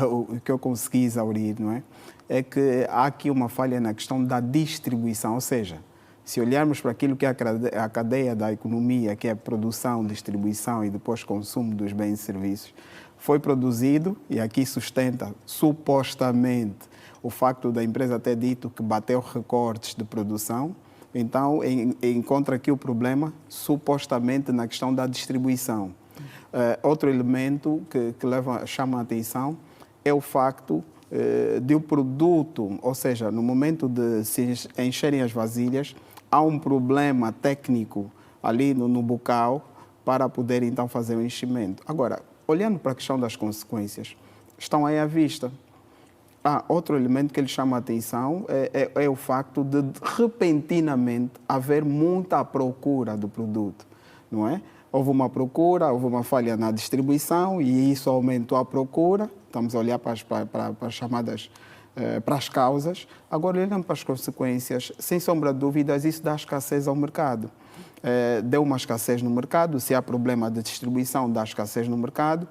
o que eu consegui exaurir, não é? É que há aqui uma falha na questão da distribuição, ou seja, se olharmos para aquilo que é a cadeia da economia, que é a produção, distribuição e depois consumo dos bens e serviços, foi produzido, e aqui sustenta supostamente o facto da empresa ter dito que bateu recordes de produção, então encontra aqui o problema supostamente na questão da distribuição. Outro elemento que chama a atenção é o facto de o produto, ou seja, no momento de se encherem as vasilhas, há um problema técnico ali no bocal para poder então fazer o enchimento. Agora, olhando para a questão das consequências, estão aí à vista. Outro elemento que ele chama a atenção é o facto de repentinamente haver muita procura do produto, não é? Houve uma procura, houve uma falha na distribuição e isso aumentou a procura. Estamos a olhar para as chamadas, para as causas. Agora, olhando para as consequências, sem sombra de dúvidas, isso dá escassez ao mercado. Deu uma escassez no mercado, se há problema de distribuição, dá escassez no mercado.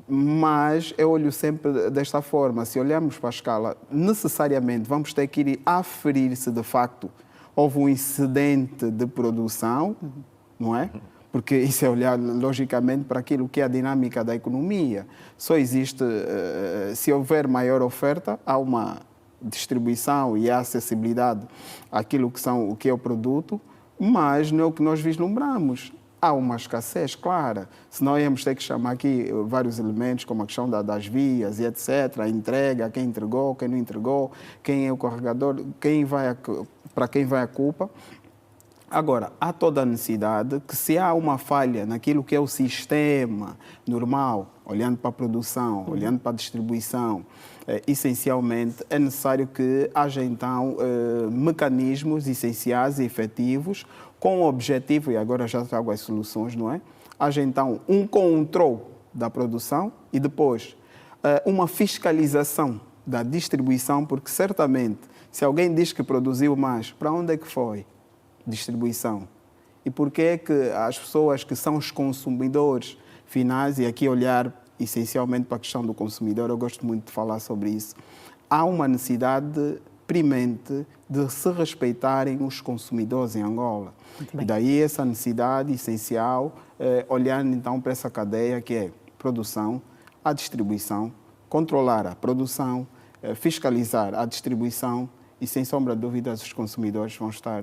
Mas eu olho sempre desta forma. Se olharmos para a escala, necessariamente vamos ter que ir aferir se de facto houve um incidente de produção, não é? Porque isso é olhar logicamente para aquilo que é a dinâmica da economia. Só existe, se houver maior oferta, há uma distribuição e há acessibilidade àquilo o que é o produto, mas não é o que nós vislumbramos. Há uma escassez clara, senão íamos ter que chamar aqui vários elementos, como a questão das vias e etc., a entrega, quem entregou, quem não entregou, quem é o carregador, para quem vai a culpa. Agora, há toda a necessidade que, se há uma falha naquilo que é o sistema normal, olhando para a produção, olhando para a distribuição, essencialmente é necessário que haja então mecanismos essenciais e efetivos com o objetivo, e agora já trago as soluções, não é? Haja então um controle da produção e depois uma fiscalização da distribuição, porque certamente, se alguém diz que produziu mais, para onde é que foi? Distribuição. E por que é que as pessoas que são os consumidores finais, e aqui olhar essencialmente para a questão do consumidor, eu gosto muito de falar sobre isso, há uma necessidade premente de se respeitarem os consumidores em Angola. E daí essa necessidade essencial, olhando então para essa cadeia que é produção, a distribuição, controlar a produção, fiscalizar a distribuição, e, sem sombra de dúvidas, os consumidores vão estar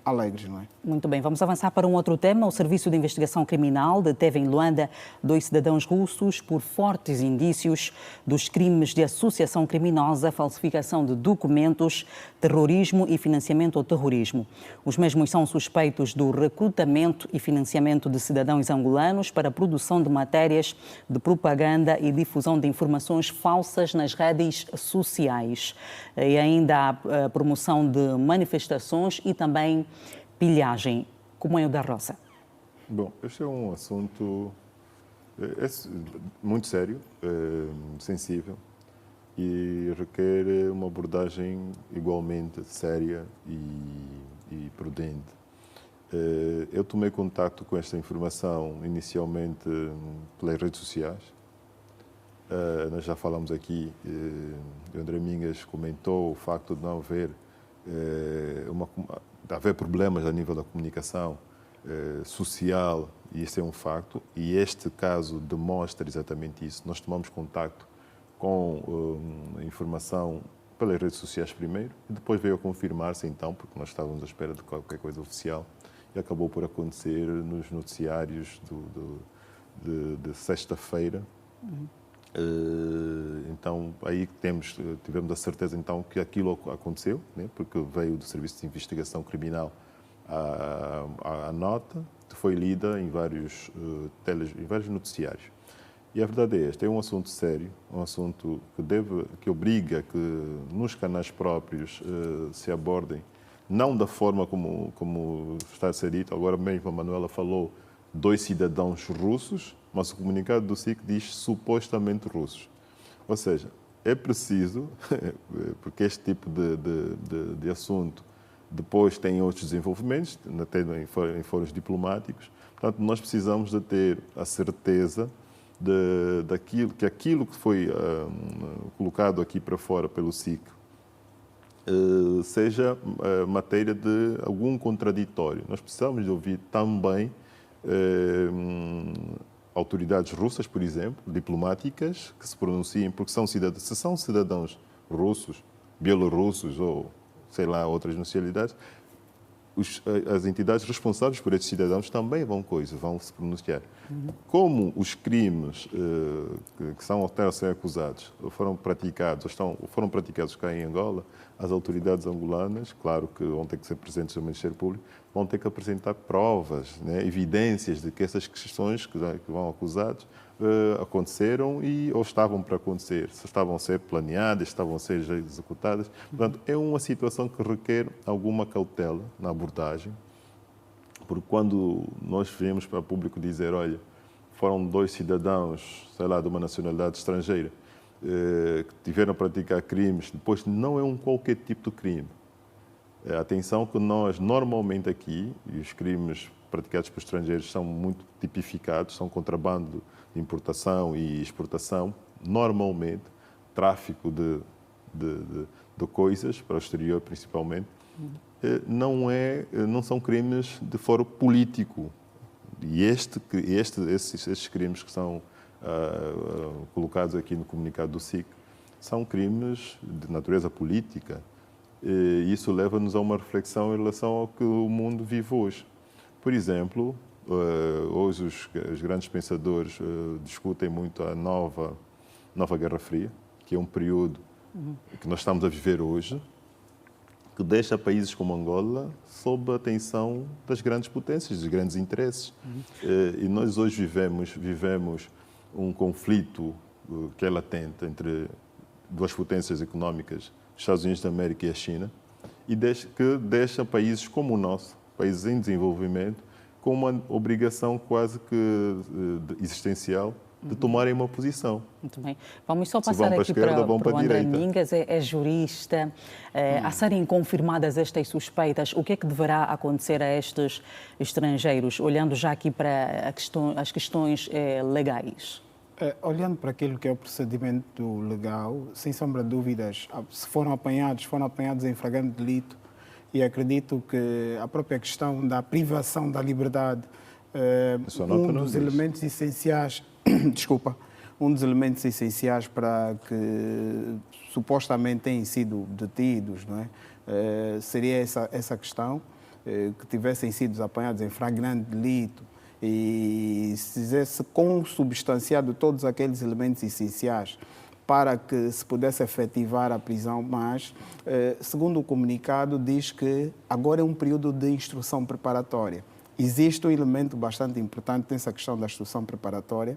alegres, não é? Muito bem, vamos avançar para um outro tema. O Serviço de Investigação Criminal deteve em Luanda 2 cidadãos russos por fortes indícios dos crimes de associação criminosa, falsificação de documentos, terrorismo e financiamento ao terrorismo. Os mesmos são suspeitos do recrutamento e financiamento de cidadãos angolanos para a produção de matérias de propaganda e difusão de informações falsas nas redes sociais. E ainda a promoção de manifestações e também pilhagem. Como é o da Rosa? Bom, este é um assunto muito sério, sensível e requer uma abordagem igualmente séria e prudente. Eu tomei contato com esta informação inicialmente pelas redes sociais. Nós já falamos aqui, o André Mingas comentou o facto de não haver, haver problemas a nível da comunicação social, e isso é um facto, e este caso demonstra exatamente isso. Nós tomamos contato com informação pelas redes sociais primeiro, e depois veio a confirmar-se então, porque nós estávamos à espera de qualquer coisa oficial, e acabou por acontecer nos noticiários de sexta-feira, Então, aí tivemos a certeza então que aquilo aconteceu, né? Porque veio do Serviço de Investigação Criminal a nota, que foi lida em vários noticiários. E a verdade é esta, é um assunto sério, um assunto que obriga que nos canais próprios se abordem, não da forma como está a ser dito. Agora mesmo a Manuela falou 2 cidadãos russos, mas o comunicado do SIC diz supostamente russos. Ou seja, é preciso, porque este tipo de assunto depois tem outros desenvolvimentos, até em fóruns diplomáticos. Portanto, nós precisamos de ter a certeza que aquilo que foi colocado aqui para fora pelo SIC seja matéria de algum contraditório. Nós precisamos de ouvir também autoridades russas, por exemplo, diplomáticas, que se pronunciem, porque se são cidadãos russos, bielorrussos ou, sei lá, outras nacionalidades, as entidades responsáveis por esses cidadãos também vão se pronunciar. Como os crimes que são até a ser acusados foram praticados cá em Angola, as autoridades angolanas, claro que vão ter que ser presentes no Ministério Público, vão ter que apresentar provas, né, evidências de que essas questões que vão acusados aconteceram ou estavam para acontecer, se estavam a ser planeadas, estavam a ser já executadas. Portanto, é uma situação que requer alguma cautela na abordagem, porque quando nós viemos para o público dizer, olha, foram 2 cidadãos, sei lá, de uma nacionalidade estrangeira, que tiveram a praticar crimes, depois não é qualquer tipo de crime. Atenção que nós, normalmente aqui, e os crimes praticados por estrangeiros são muito tipificados, são contrabando de importação e exportação, normalmente, tráfico de coisas, para o exterior principalmente, não são crimes de foro político. E esses crimes que são colocados aqui no comunicado do SIC são crimes de natureza política. E isso leva-nos a uma reflexão em relação ao que o mundo vive hoje. Por exemplo, hoje os grandes pensadores discutem muito a nova Guerra Fria, que é um período que nós estamos a viver hoje, que deixa países como Angola sob a atenção das grandes potências, dos grandes interesses. E nós hoje vivemos um conflito que é latente entre 2 potências económicas, os Estados Unidos da América e a China, e que deixa países como o nosso, países em desenvolvimento, com uma obrigação quase que existencial de tomarem uma posição. Muito bem. Vamos só passar aqui para o André Mingas, é jurista. A serem confirmadas estas suspeitas, o que é que deverá acontecer a estes estrangeiros, olhando já aqui para as questões legais? Olhando para aquilo que é o procedimento legal, sem sombra de dúvidas, se foram apanhados em flagrante delito, e acredito que a própria questão da privação da liberdade, um dos elementos essenciais, um dos elementos essenciais para que supostamente tenham sido detidos, não é? Seria essa questão, que tivessem sido apanhados em flagrante delito e se consubstanciado todos aqueles elementos essenciais para que se pudesse efetivar a prisão, mas, segundo o comunicado, diz que agora é um período de instrução preparatória. Existe um elemento bastante importante nessa questão da instrução preparatória,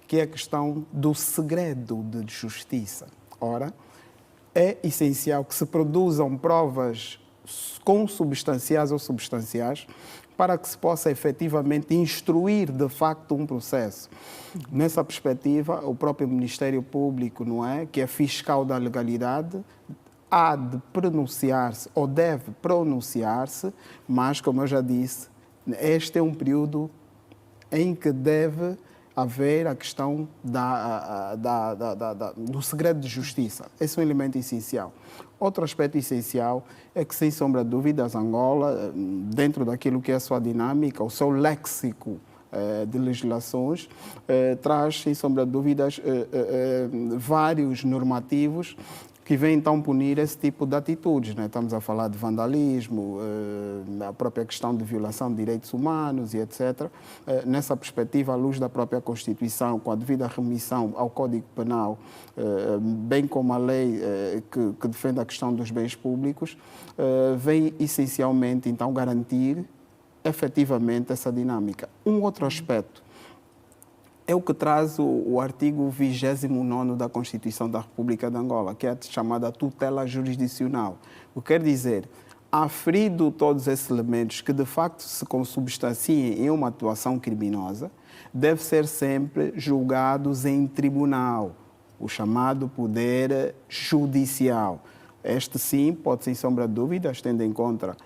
que é a questão do segredo de justiça. Ora, é essencial que se produzam provas consubstanciais ou substanciais para que se possa efetivamente instruir de facto um processo. Nessa perspectiva, o próprio Ministério Público, não é, que é fiscal da legalidade, há de pronunciar-se ou deve pronunciar-se, mas, como eu já disse, este é um período em que deve haver a questão do segredo de justiça. Esse é um elemento essencial. Outro aspecto essencial é que, sem sombra de dúvidas, Angola, dentro daquilo que é a sua dinâmica, o seu léxico de legislações, traz, sem sombra de dúvidas, vários normativos que vem então punir esse tipo de atitudes. Né? Estamos a falar de vandalismo, a própria questão de violação de direitos humanos e etc. Nessa perspectiva, à luz da própria Constituição, com a devida remissão ao Código Penal, bem como a lei que defende a questão dos bens públicos, vem essencialmente então garantir efetivamente essa dinâmica. Um outro aspecto é o que traz o artigo 29º da Constituição da República de Angola, que é a chamada tutela jurisdicional. O que quer dizer, aferido todos esses elementos que de facto se consubstanciem em uma atuação criminosa, deve ser sempre julgados em tribunal, o chamado poder judicial. Este sim pode, sem sombra de dúvidas, tendo em conta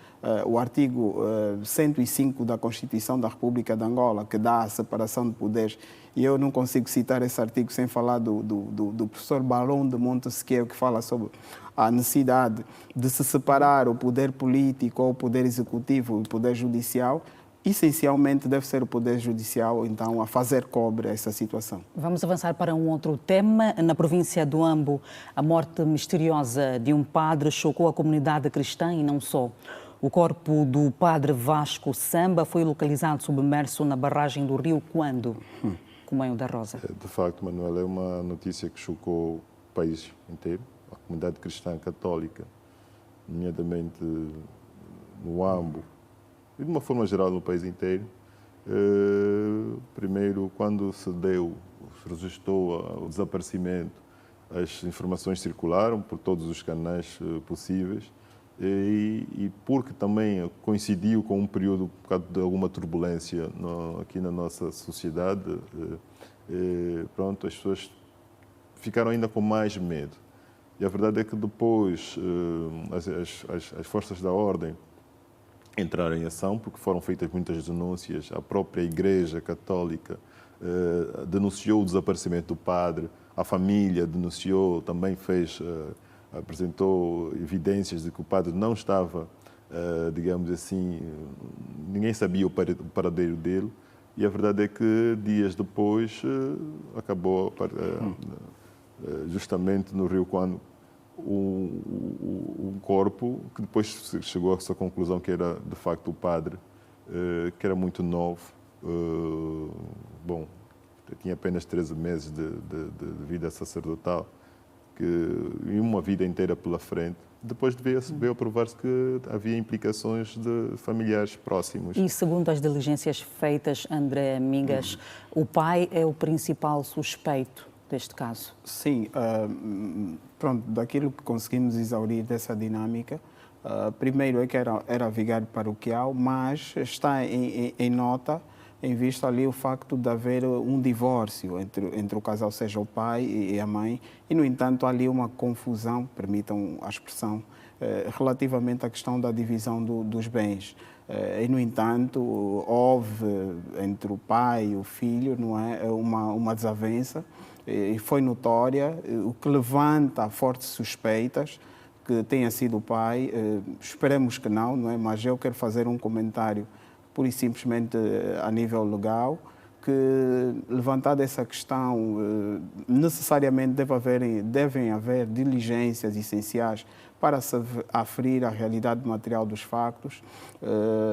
o artigo 105 da Constituição da República de Angola, que dá a separação de poderes, e eu não consigo citar esse artigo sem falar do professor Barão de Montesquieu, que fala sobre a necessidade de se separar o poder político ou o poder executivo e o poder judicial. Essencialmente deve ser o Poder Judicial, então, a fazer cobre a essa situação. Vamos avançar para um outro tema. Na província do Ambo, a morte misteriosa de um padre chocou a comunidade cristã e não só. O corpo do padre Vasco Samba foi localizado submerso na barragem do rio Quando, Companheiro da Rosa. De facto, Manuel, é uma notícia que chocou o país inteiro, a comunidade cristã católica, nomeadamente no Ambo, e de uma forma geral no país inteiro. Primeiro, quando se registrou o desaparecimento, as informações circularam por todos os canais possíveis e porque também coincidiu com um período por causa de alguma turbulência aqui na nossa sociedade, pronto, as pessoas ficaram ainda com mais medo. E a verdade é que depois as forças da ordem entraram em ação, porque foram feitas muitas denúncias. A própria Igreja Católica denunciou o desaparecimento do padre, a família denunciou, também apresentou evidências de que o padre não estava, digamos assim, ninguém sabia o paradeiro dele, e a verdade é que dias depois acabou justamente no Rio Quando um corpo que depois chegou a essa conclusão que era de facto o padre, que era muito novo, bom, tinha apenas 13 meses de vida sacerdotal, e uma vida inteira pela frente. Depois veio a provar-se que havia implicações de familiares próximos. E segundo as diligências feitas, André Mingas, o pai é o principal suspeito deste caso? Sim, pronto, daquilo que conseguimos exaurir dessa dinâmica, primeiro é que era vigário paroquial, mas está em nota, em vista ali o facto de haver um divórcio entre o casal, seja o pai e a mãe, e no entanto há ali uma confusão, permitam a expressão, relativamente à questão da divisão dos bens. E, no entanto, houve entre o pai e o filho, não é, uma desavença, e foi notória, o que levanta fortes suspeitas que tenha sido o pai. Esperemos que não é? Mas eu quero fazer um comentário pura e simplesmente a nível legal, que levantada essa questão, necessariamente devem haver diligências essenciais para se aferir a realidade material dos factos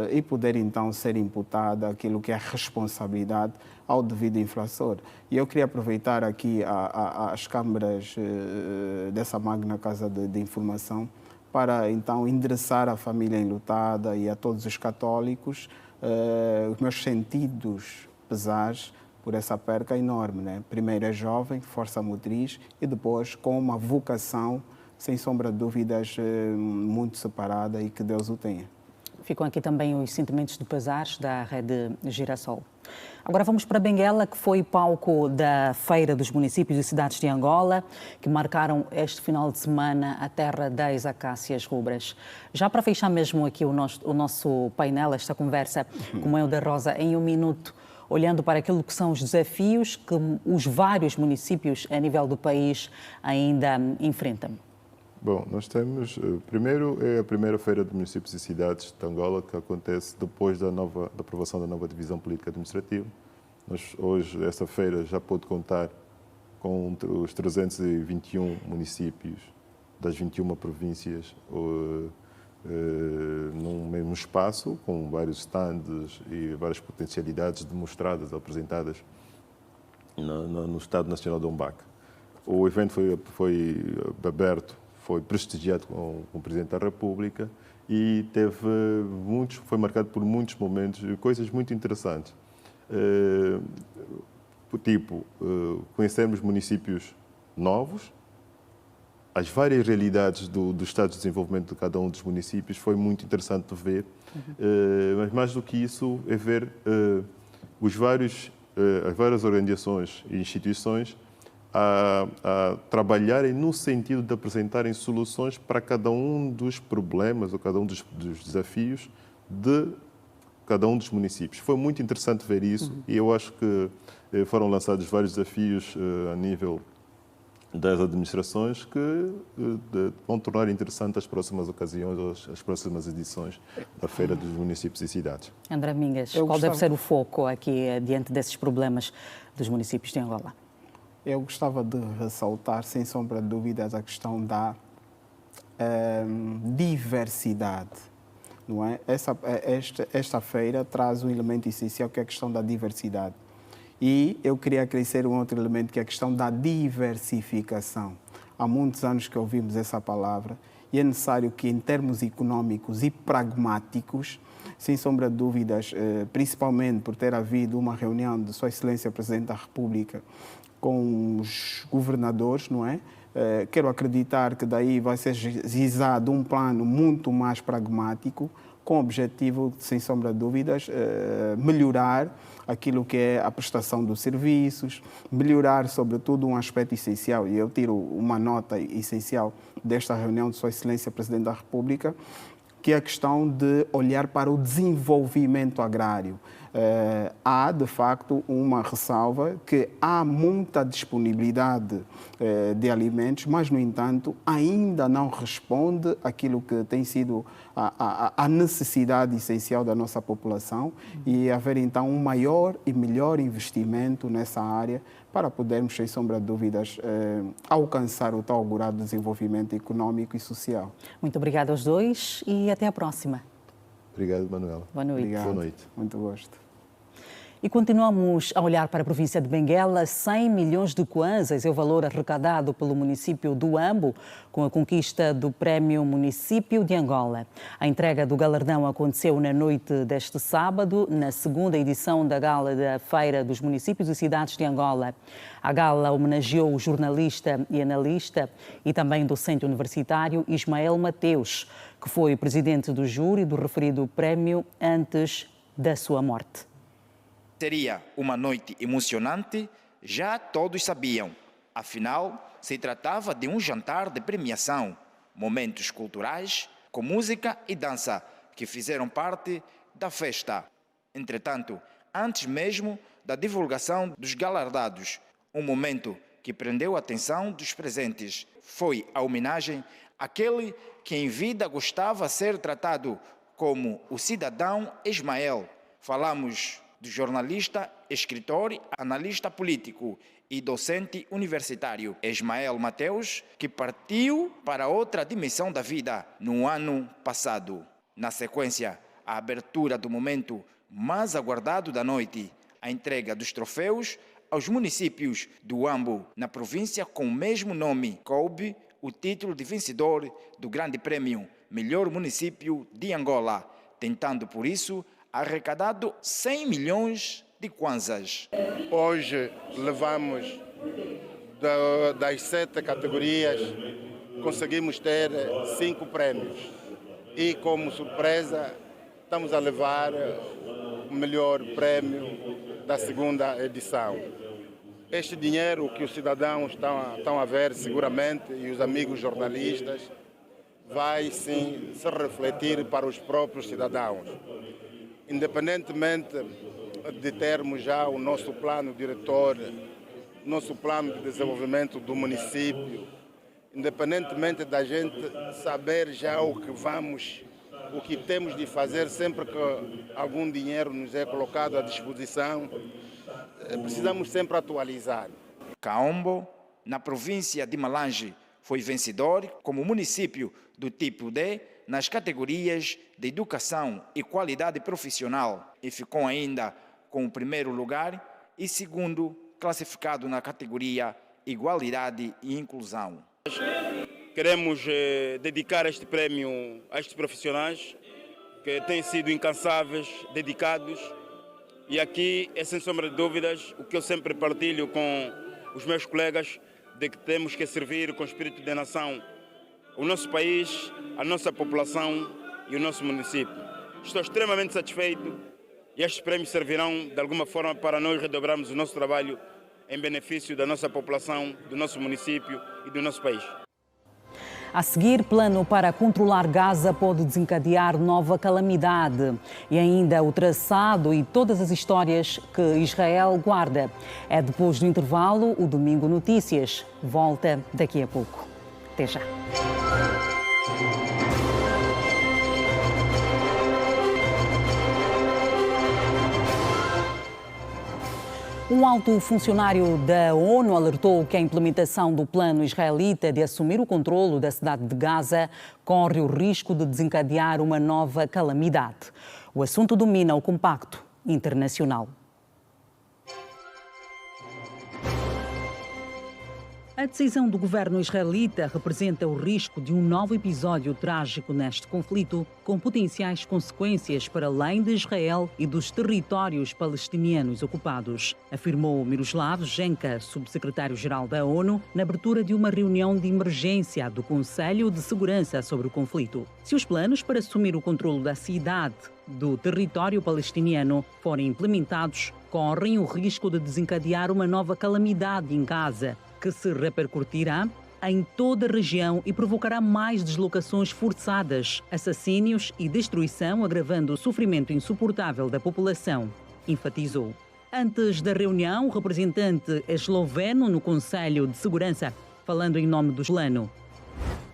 e poder então ser imputada aquilo que é a responsabilidade ao devido infrator. E eu queria aproveitar aqui as câmaras dessa magna casa de informação para então endereçar à família enlutada e a todos os católicos os meus sentidos pesares por essa perca enorme, né? Primeiro é jovem, força motriz, e depois com uma vocação, sem sombra de dúvidas, muito separada, e que Deus o tenha. Ficam aqui também os sentimentos de pesares da Rede Girassol. Agora vamos para Benguela, que foi palco da Feira dos Municípios e Cidades de Angola, que marcaram este final de semana a terra das acácias rubras. Já para fechar mesmo aqui o nosso painel, esta conversa com o Companheiro da Rosa, em um minuto, olhando para aquilo que são os desafios que os vários municípios a nível do país ainda enfrentam. Bom, nós temos, primeiro é a primeira Feira de Municípios e Cidades de Angola, que acontece depois da aprovação da nova divisão política administrativa. Hoje, essa feira já pôde contar com os 321 municípios das 21 províncias num mesmo espaço, com vários stands e várias potencialidades demonstradas, apresentadas no Estado Nacional de Umbac. O evento foi aberto, foi prestigiado com o Presidente da República e foi marcado por muitos momentos e coisas muito interessantes. Conhecermos municípios novos, as várias realidades do estado de desenvolvimento de cada um dos municípios, foi muito interessante de ver. Mas mais do que isso, é ver as várias organizações e instituições a trabalharem no sentido de apresentarem soluções para cada um dos problemas ou cada um dos desafios de cada um dos municípios. Foi muito interessante ver isso e eu acho que foram lançados vários desafios a nível das administrações que vão tornar interessante as próximas ocasiões, as próximas edições da Feira dos Municípios e Cidades. André Mingas, qual deve ser o foco aqui diante desses problemas dos municípios de Angola? Eu gostava de ressaltar, sem sombra de dúvidas, a questão da diversidade. Não é? Esta feira traz um elemento essencial que é a questão da diversidade. E eu queria acrescer um outro elemento que é a questão da diversificação. Há muitos anos que ouvimos essa palavra e é necessário que, em termos econômicos e pragmáticos, sem sombra de dúvidas, principalmente por ter havido uma reunião de Sua Excelência Presidente da República com os governadores, não é? Quero acreditar que daí vai ser gizado um plano muito mais pragmático, com o objetivo, sem sombra de dúvidas, melhorar aquilo que é a prestação dos serviços, melhorar, sobretudo, um aspecto essencial, e eu tiro uma nota essencial desta reunião de Sua Excelência Presidente da República, que é a questão de olhar para o desenvolvimento agrário. Há, de facto, uma ressalva que há muita disponibilidade de alimentos, mas, no entanto, ainda não responde àquilo que tem sido a necessidade essencial da nossa população e haver, então, um maior e melhor investimento nessa área para podermos, sem sombra de dúvidas, alcançar o tal augurado desenvolvimento econômico e social. Muito obrigada aos dois e até à próxima. Obrigado, Manuela. Boa noite. Obrigado. Boa noite. Muito gosto. E continuamos a olhar para a província de Benguela. 100 milhões de kwanzas é o valor arrecadado pelo município do Ambo com a conquista do Prémio Município de Angola. A entrega do galardão aconteceu na noite deste sábado, na segunda edição da Gala da Feira dos Municípios e Cidades de Angola. A gala homenageou o jornalista e analista e também docente universitário Ismael Mateus, que foi presidente do júri do referido prémio antes da sua morte. Seria uma noite emocionante, já todos sabiam. Afinal, se tratava de um jantar de premiação, momentos culturais, com música e dança, que fizeram parte da festa. Entretanto, antes mesmo da divulgação dos galardados, um momento que prendeu a atenção dos presentes foi a homenagem àquele que em vida gostava de ser tratado como o cidadão Ismael. Falamos do jornalista, escritor, analista político e docente universitário Ismael Mateus, que partiu para outra dimensão da vida no ano passado. Na sequência, a abertura do momento mais aguardado da noite, a entrega dos troféus aos municípios do Ambo, na província com o mesmo nome, coube o título de vencedor do Grande Prémio Melhor Município de Angola, tentando, por isso, arrecadado 100 milhões de kwanzas. Hoje levamos das 7 categorias, conseguimos ter 5 prémios. E como surpresa, estamos a levar o melhor prémio da segunda edição. Este dinheiro que os cidadãos estão a ver seguramente e os amigos jornalistas vai sim se refletir para os próprios cidadãos. Independentemente de termos já o nosso plano diretor, nosso plano de desenvolvimento do município, independentemente da gente saber já o que temos de fazer sempre que algum dinheiro nos é colocado à disposição, precisamos sempre atualizar. Kaombo, na província de Malange, foi vencedor como município do tipo D nas categorias de educação e qualidade profissional e ficou ainda com o primeiro lugar e segundo classificado na categoria Igualdade e Inclusão. Queremos dedicar este prémio a estes profissionais que têm sido incansáveis, dedicados, e aqui é sem sombra de dúvidas o que eu sempre partilho com os meus colegas, de que temos que servir com espírito de nação o nosso país, a nossa população e o nosso município. Estou extremamente satisfeito e estes prémios servirão de alguma forma para nós redobrarmos o nosso trabalho em benefício da nossa população, do nosso município e do nosso país. A seguir, plano para controlar Gaza pode desencadear nova calamidade. E ainda o traçado e todas as histórias que Israel guarda. É depois do intervalo, o Domingo Notícias. Volta daqui a pouco. Até já. Um alto funcionário da ONU alertou que a implementação do plano israelita de assumir o controlo da cidade de Gaza corre o risco de desencadear uma nova calamidade. O assunto domina o compacto internacional. A decisão do governo israelita representa o risco de um novo episódio trágico neste conflito, com potenciais consequências para além de Israel e dos territórios palestinianos ocupados, afirmou Miroslav Genka, subsecretário-geral da ONU, na abertura de uma reunião de emergência do Conselho de Segurança sobre o conflito. Se os planos para assumir o controlo da cidade do território palestiniano forem implementados, correm o risco de desencadear uma nova calamidade em Gaza, que se repercutirá em toda a região e provocará mais deslocações forçadas, assassínios e destruição, agravando o sofrimento insuportável da população, enfatizou. Antes da reunião, o representante esloveno no Conselho de Segurança, falando em nome do plano.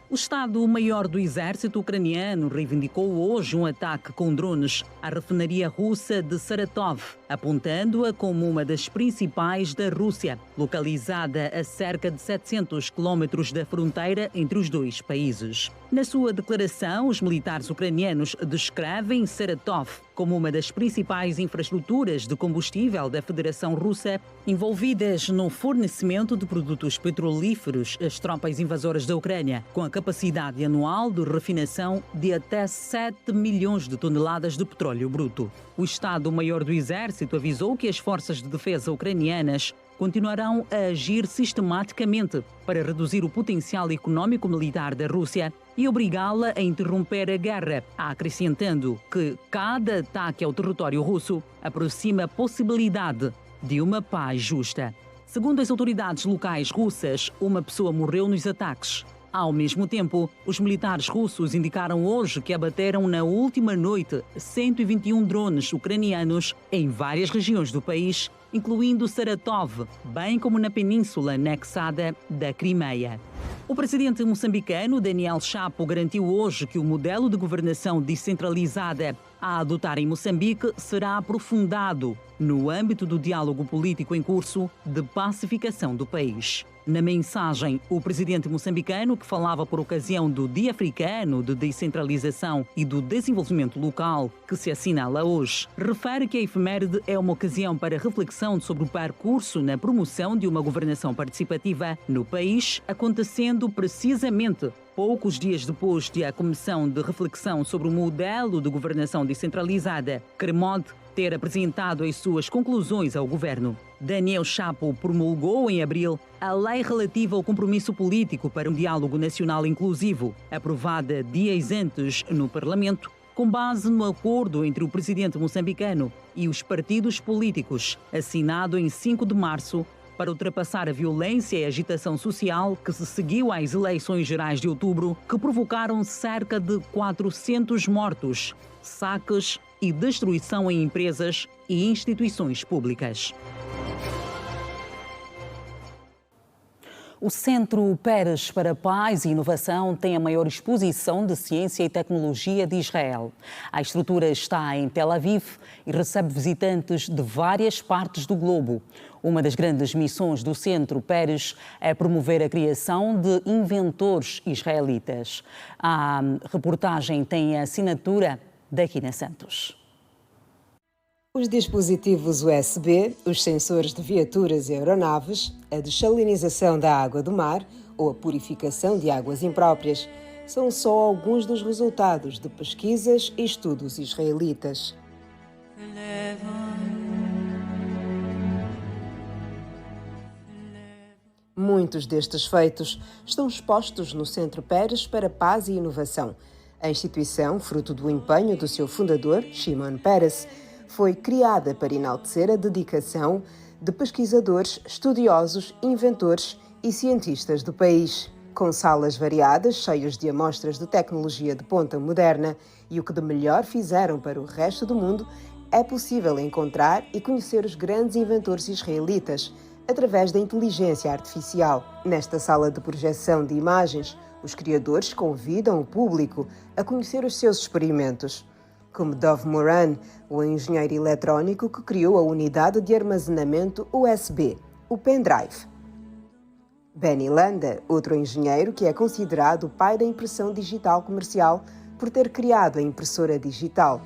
O Estado-Maior do Exército ucraniano reivindicou hoje um ataque com drones à refinaria russa de Saratov, apontando-a como uma das principais da Rússia, localizada a cerca de 700 quilómetros da fronteira entre os dois países. Na sua declaração, os militares ucranianos descrevem Saratov como uma das principais infraestruturas de combustível da Federação Russa, envolvidas no fornecimento de produtos petrolíferos às tropas invasoras da Ucrânia, com a capacidade anual de refinação de até 7 milhões de toneladas de petróleo bruto. O Estado-Maior do Exército avisou que as forças de defesa ucranianas continuarão a agir sistematicamente para reduzir o potencial econômico-militar da Rússia e obrigá-la a interromper a guerra, acrescentando que cada ataque ao território russo aproxima a possibilidade de uma paz justa. Segundo as autoridades locais russas, uma pessoa morreu nos ataques. Ao mesmo tempo, os militares russos indicaram hoje que abateram na última noite 121 drones ucranianos em várias regiões do país, incluindo Saratov, bem como na península anexada da Crimeia. O presidente moçambicano Daniel Chapo garantiu hoje que o modelo de governação descentralizada a adotar em Moçambique será aprofundado no âmbito do diálogo político em curso de pacificação do país. Na mensagem, o presidente moçambicano, que falava por ocasião do Dia Africano de Descentralização e do Desenvolvimento Local, que se assinala hoje, refere que a efeméride é uma ocasião para reflexão sobre o percurso na promoção de uma governação participativa no país, acontecendo precisamente poucos dias depois de a Comissão de Reflexão sobre o Modelo de Governação Descentralizada, CREMOD, ter apresentado as suas conclusões ao governo. Daniel Chapo promulgou em abril a Lei relativa ao compromisso político para um diálogo nacional inclusivo, aprovada dias antes no Parlamento, com base no acordo entre o presidente moçambicano e os partidos políticos, assinado em 5 de março, para ultrapassar a violência e agitação social que se seguiu às eleições gerais de outubro, que provocaram cerca de 400 mortos, saques e destruição em empresas e instituições públicas. O Centro Peres para Paz e Inovação tem a maior exposição de ciência e tecnologia de Israel. A estrutura está em Tel Aviv e recebe visitantes de várias partes do globo. Uma das grandes missões do Centro Peres é promover a criação de inventores israelitas. A reportagem tem a assinatura da Quina Santos. Os dispositivos USB, os sensores de viaturas e aeronaves, a dessalinização da água do mar ou a purificação de águas impróprias são só alguns dos resultados de pesquisas e estudos israelitas. Muitos destes feitos estão expostos no Centro Peres para Paz e Inovação. A instituição, fruto do empenho do seu fundador, Shimon Peres, foi criada para enaltecer a dedicação de pesquisadores, estudiosos, inventores e cientistas do país. Com salas variadas, cheias de amostras de tecnologia de ponta moderna e o que de melhor fizeram para o resto do mundo, é possível encontrar e conhecer os grandes inventores israelitas através da inteligência artificial. Nesta sala de projeção de imagens, os criadores convidam o público a conhecer os seus experimentos, como Dov Moran, o engenheiro eletrónico que criou a unidade de armazenamento USB, o pendrive. Benny Landa, outro engenheiro que é considerado o pai da impressão digital comercial por ter criado a impressora digital.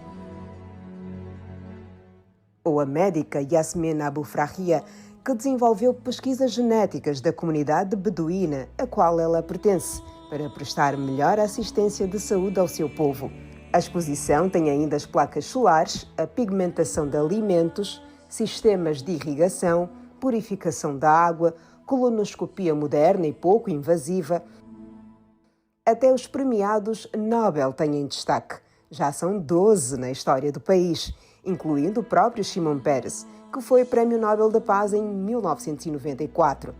Ou a médica Yasmin Abu Frahia, que desenvolveu pesquisas genéticas da comunidade beduína, a qual ela pertence, para prestar melhor assistência de saúde ao seu povo. A exposição tem ainda as placas solares, a pigmentação de alimentos, sistemas de irrigação, purificação da água, colonoscopia moderna e pouco invasiva. Até os premiados Nobel têm em destaque. Já são 12 na história do país, incluindo o próprio Shimon Peres, que foi Prémio Nobel da Paz em 1994.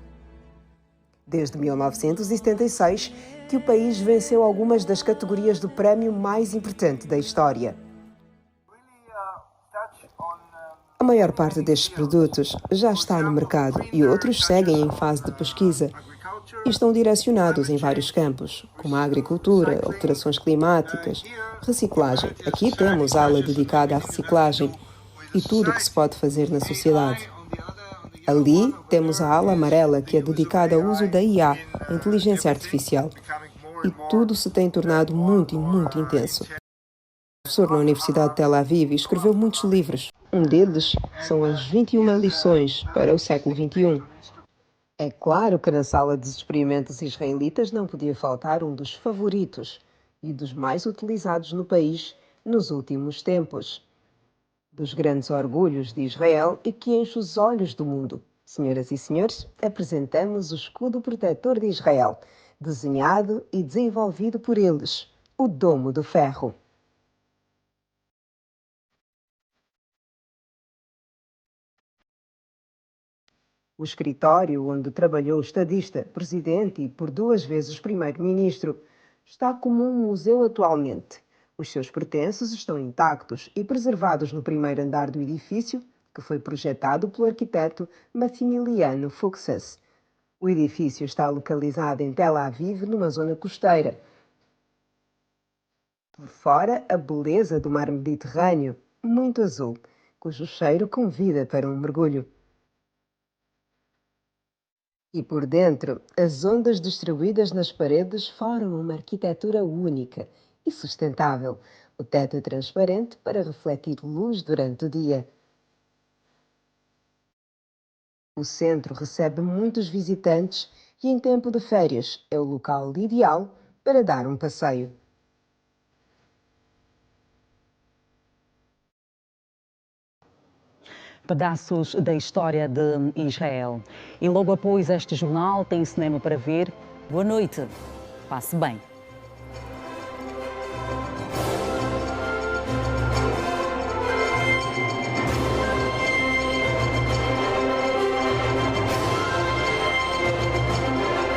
Desde 1976, que o país venceu algumas das categorias do prémio mais importante da história. A maior parte destes produtos já está no mercado e outros seguem em fase de pesquisa e estão direcionados em vários campos, como a agricultura, alterações climáticas, reciclagem. Aqui temos a ala dedicada à reciclagem e tudo o que se pode fazer na sociedade. Ali temos a ala amarela, que é dedicada ao uso da IA, a inteligência artificial. E tudo se tem tornado muito intenso. O professor na Universidade de Tel Aviv escreveu muitos livros. Um deles são as 21 lições para o século XXI. É claro que na sala dos experimentos israelitas não podia faltar um dos favoritos e dos mais utilizados no país nos últimos tempos. Dos grandes orgulhos de Israel e que enche os olhos do mundo. Senhoras e senhores, apresentamos o escudo protetor de Israel, desenhado e desenvolvido por eles, o Domo do Ferro. O escritório onde trabalhou o estadista, presidente e por 2 vezes primeiro-ministro, está como um museu atualmente. Os seus pertences estão intactos e preservados no primeiro andar do edifício, que foi projetado pelo arquiteto Massimiliano Fuchs. O edifício está localizado em Tel Aviv, numa zona costeira. Por fora, a beleza do mar Mediterrâneo, muito azul, cujo cheiro convida para um mergulho. E por dentro, as ondas distribuídas nas paredes formam uma arquitetura única e sustentável. O teto é transparente para refletir luz durante o dia. O centro recebe muitos visitantes e em tempo de férias é o local ideal para dar um passeio. Pedaços da história de Israel. E logo após este jornal tem cinema para ver. Boa noite. Passe bem.